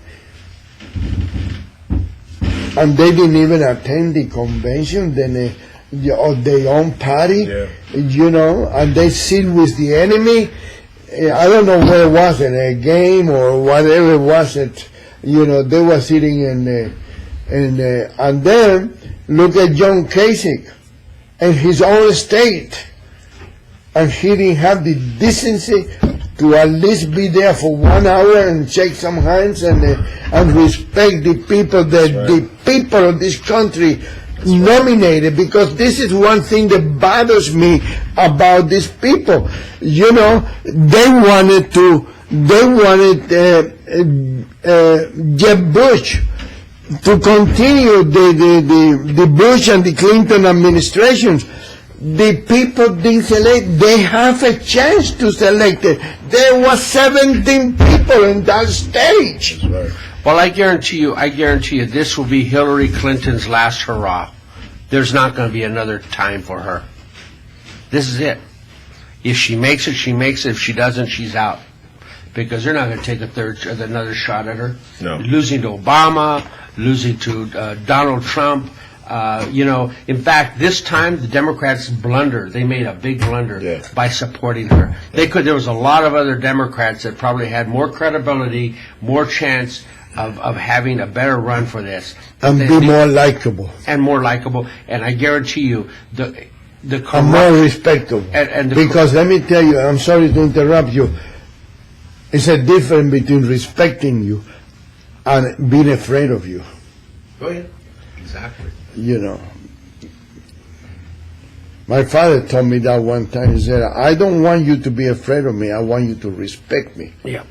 [SPEAKER 1] and they didn't even attend the convention, then of their own party, you know, and they sit with the enemy. I don't know where it was, in a game or whatever it was. You know, they were sitting and then look at John Kasich in his own state. and he didn't have the decency to at least be there for 1 hour and shake some hands and respect the people that the people of this country nominated, because this is one thing that bothers me about these people. You know, they wanted Jeb Bush to continue the Bush and the Clinton administrations. The people didn't select. They have a chance to select it. There was 17 people in that stage.
[SPEAKER 3] That's right.
[SPEAKER 2] Well, I guarantee you, this will be Hillary Clinton's last hurrah. There's not going to be another time for her. This is it. If she makes it, she makes it. If she doesn't, she's out. Because they're not going to take another shot at her.
[SPEAKER 3] No.
[SPEAKER 2] Losing to Obama, losing to Donald Trump. In fact, this time the Democrats blundered. They made a big blunder by supporting her. There was a lot of other Democrats that probably had more credibility, more chance of having a better run for this.
[SPEAKER 1] And be more likable.
[SPEAKER 2] And more likable. And I guarantee you, the
[SPEAKER 1] and more respectable. Because let me tell you, I'm sorry to interrupt you, it's a difference between respecting you and being afraid of you.
[SPEAKER 2] Go ahead. Exactly.
[SPEAKER 1] You know, my father told me that one time. He said, I don't want you to be afraid of me, I want you to respect me.
[SPEAKER 2] Yeah.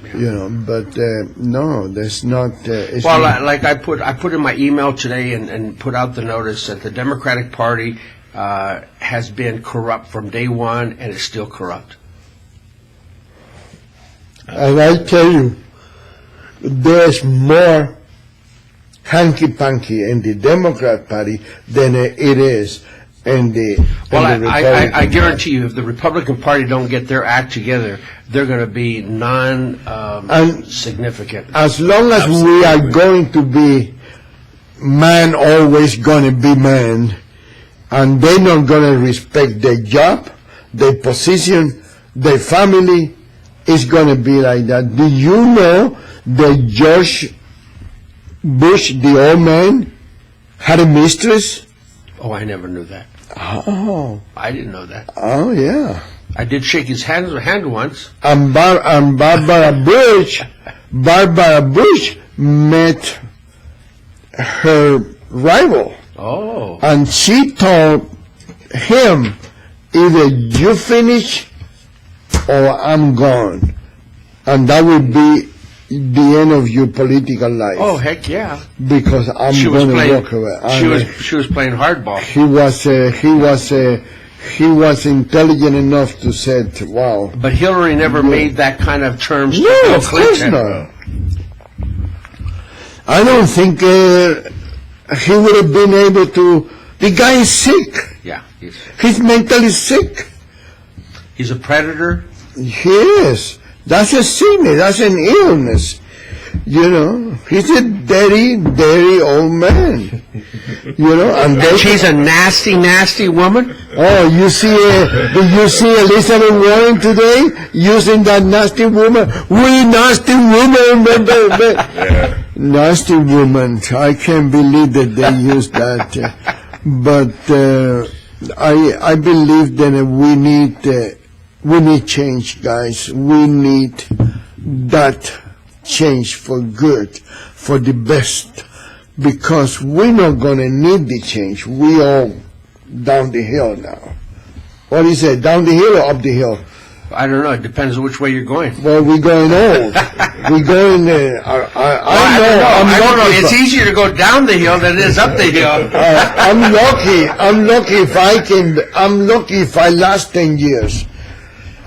[SPEAKER 1] You know, but no, that's not.
[SPEAKER 2] Well, like I put in my email today and put out the notice that the Democratic Party has been corrupt from day one and is still corrupt.
[SPEAKER 1] And I tell you, there's more hanky-panky in the Democrat Party than it is in the Republican
[SPEAKER 2] I guarantee you, if the Republican Party don't get their act together, they're going to be non-significant.
[SPEAKER 1] As long as we are going to be man, always going to be man, and they're not going to respect their job, their position, their family, it's going to be like that. Do you know that George Bush, the old man, had a mistress?
[SPEAKER 2] Oh, I never knew that.
[SPEAKER 1] Oh.
[SPEAKER 2] I didn't know that.
[SPEAKER 1] Oh, yeah.
[SPEAKER 2] I did shake his hand once.
[SPEAKER 1] And Barbara Bush met her rival.
[SPEAKER 2] Oh.
[SPEAKER 1] And she told him, either you finish or I'm gone. And that would be the end of your political life.
[SPEAKER 2] Oh, heck yeah.
[SPEAKER 1] Because I'm going to walk away.
[SPEAKER 2] She was playing hardball.
[SPEAKER 1] He was intelligent enough to say, wow.
[SPEAKER 2] But Hillary never made that kind of terms to
[SPEAKER 1] No,
[SPEAKER 2] Bill
[SPEAKER 1] of course
[SPEAKER 2] Clinton.
[SPEAKER 1] not. I don't think he would have been able to. The guy is sick.
[SPEAKER 2] Yeah.
[SPEAKER 1] He's mentally sick.
[SPEAKER 2] He's a predator.
[SPEAKER 1] He is. That's a sickness. That's an illness. You know, he's a dirty, dirty old man. You know, and
[SPEAKER 2] She's a nasty, nasty woman.
[SPEAKER 1] Oh, did you see Elizabeth Warren today using that nasty woman? We nasty woman,
[SPEAKER 3] Yeah.
[SPEAKER 1] nasty woman. I can't believe that they used that. But I believe that we need change, guys. We need that change for good, for the best, because we're not going to need the change. We all down the hill now. What do you say, down the hill or up the hill?
[SPEAKER 2] I don't know. It depends on which way you're going.
[SPEAKER 1] Well, we're going old. We're going,
[SPEAKER 2] I don't know. It's easier to go down the hill than it is up the hill.
[SPEAKER 1] I'm lucky if I last 10 years.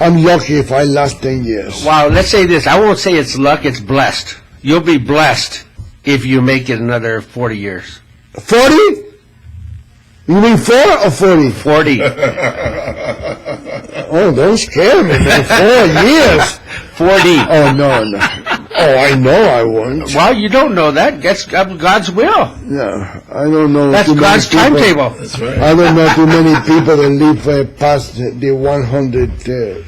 [SPEAKER 1] I'm lucky if I last 10 years.
[SPEAKER 2] Wow, let's say this. I won't say it's luck, it's blessed. You'll be blessed if you make it another 40 years.
[SPEAKER 1] 40? You mean 4 or 40?
[SPEAKER 2] 40.
[SPEAKER 1] Oh, don't scare me, man. 4 years.
[SPEAKER 2] 40.
[SPEAKER 1] Oh, no. Oh, I know I won't.
[SPEAKER 2] Well, you don't know that. That's God's will.
[SPEAKER 1] No, I don't know.
[SPEAKER 2] That's God's timetable.
[SPEAKER 3] That's right.
[SPEAKER 1] I don't know too many people that live past the 100.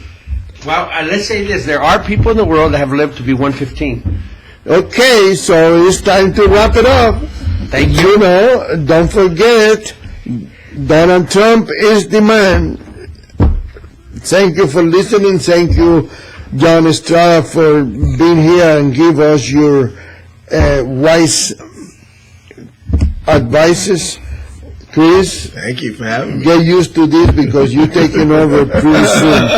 [SPEAKER 2] Well, let's say this. There are people in the world that have lived to be 115.
[SPEAKER 1] Okay, so it's time to wrap it up.
[SPEAKER 2] Thank you.
[SPEAKER 1] You know, don't forget, Donald Trump is the man. thank you for listening. Thank you, John Estrada, for being here and give us your wise advices. Chris,
[SPEAKER 3] Thank you for having me.
[SPEAKER 1] get used to this because you're taking over pretty soon.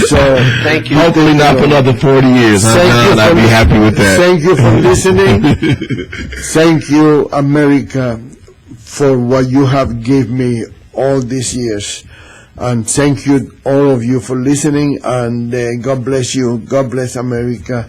[SPEAKER 1] So
[SPEAKER 2] Thank you.
[SPEAKER 4] Hopefully not for another 40 years. I'd be happy with that.
[SPEAKER 1] Thank you for listening. Thank you, America, for what you have given me all these years. And thank you, all of you, for listening. And God bless you. God bless America.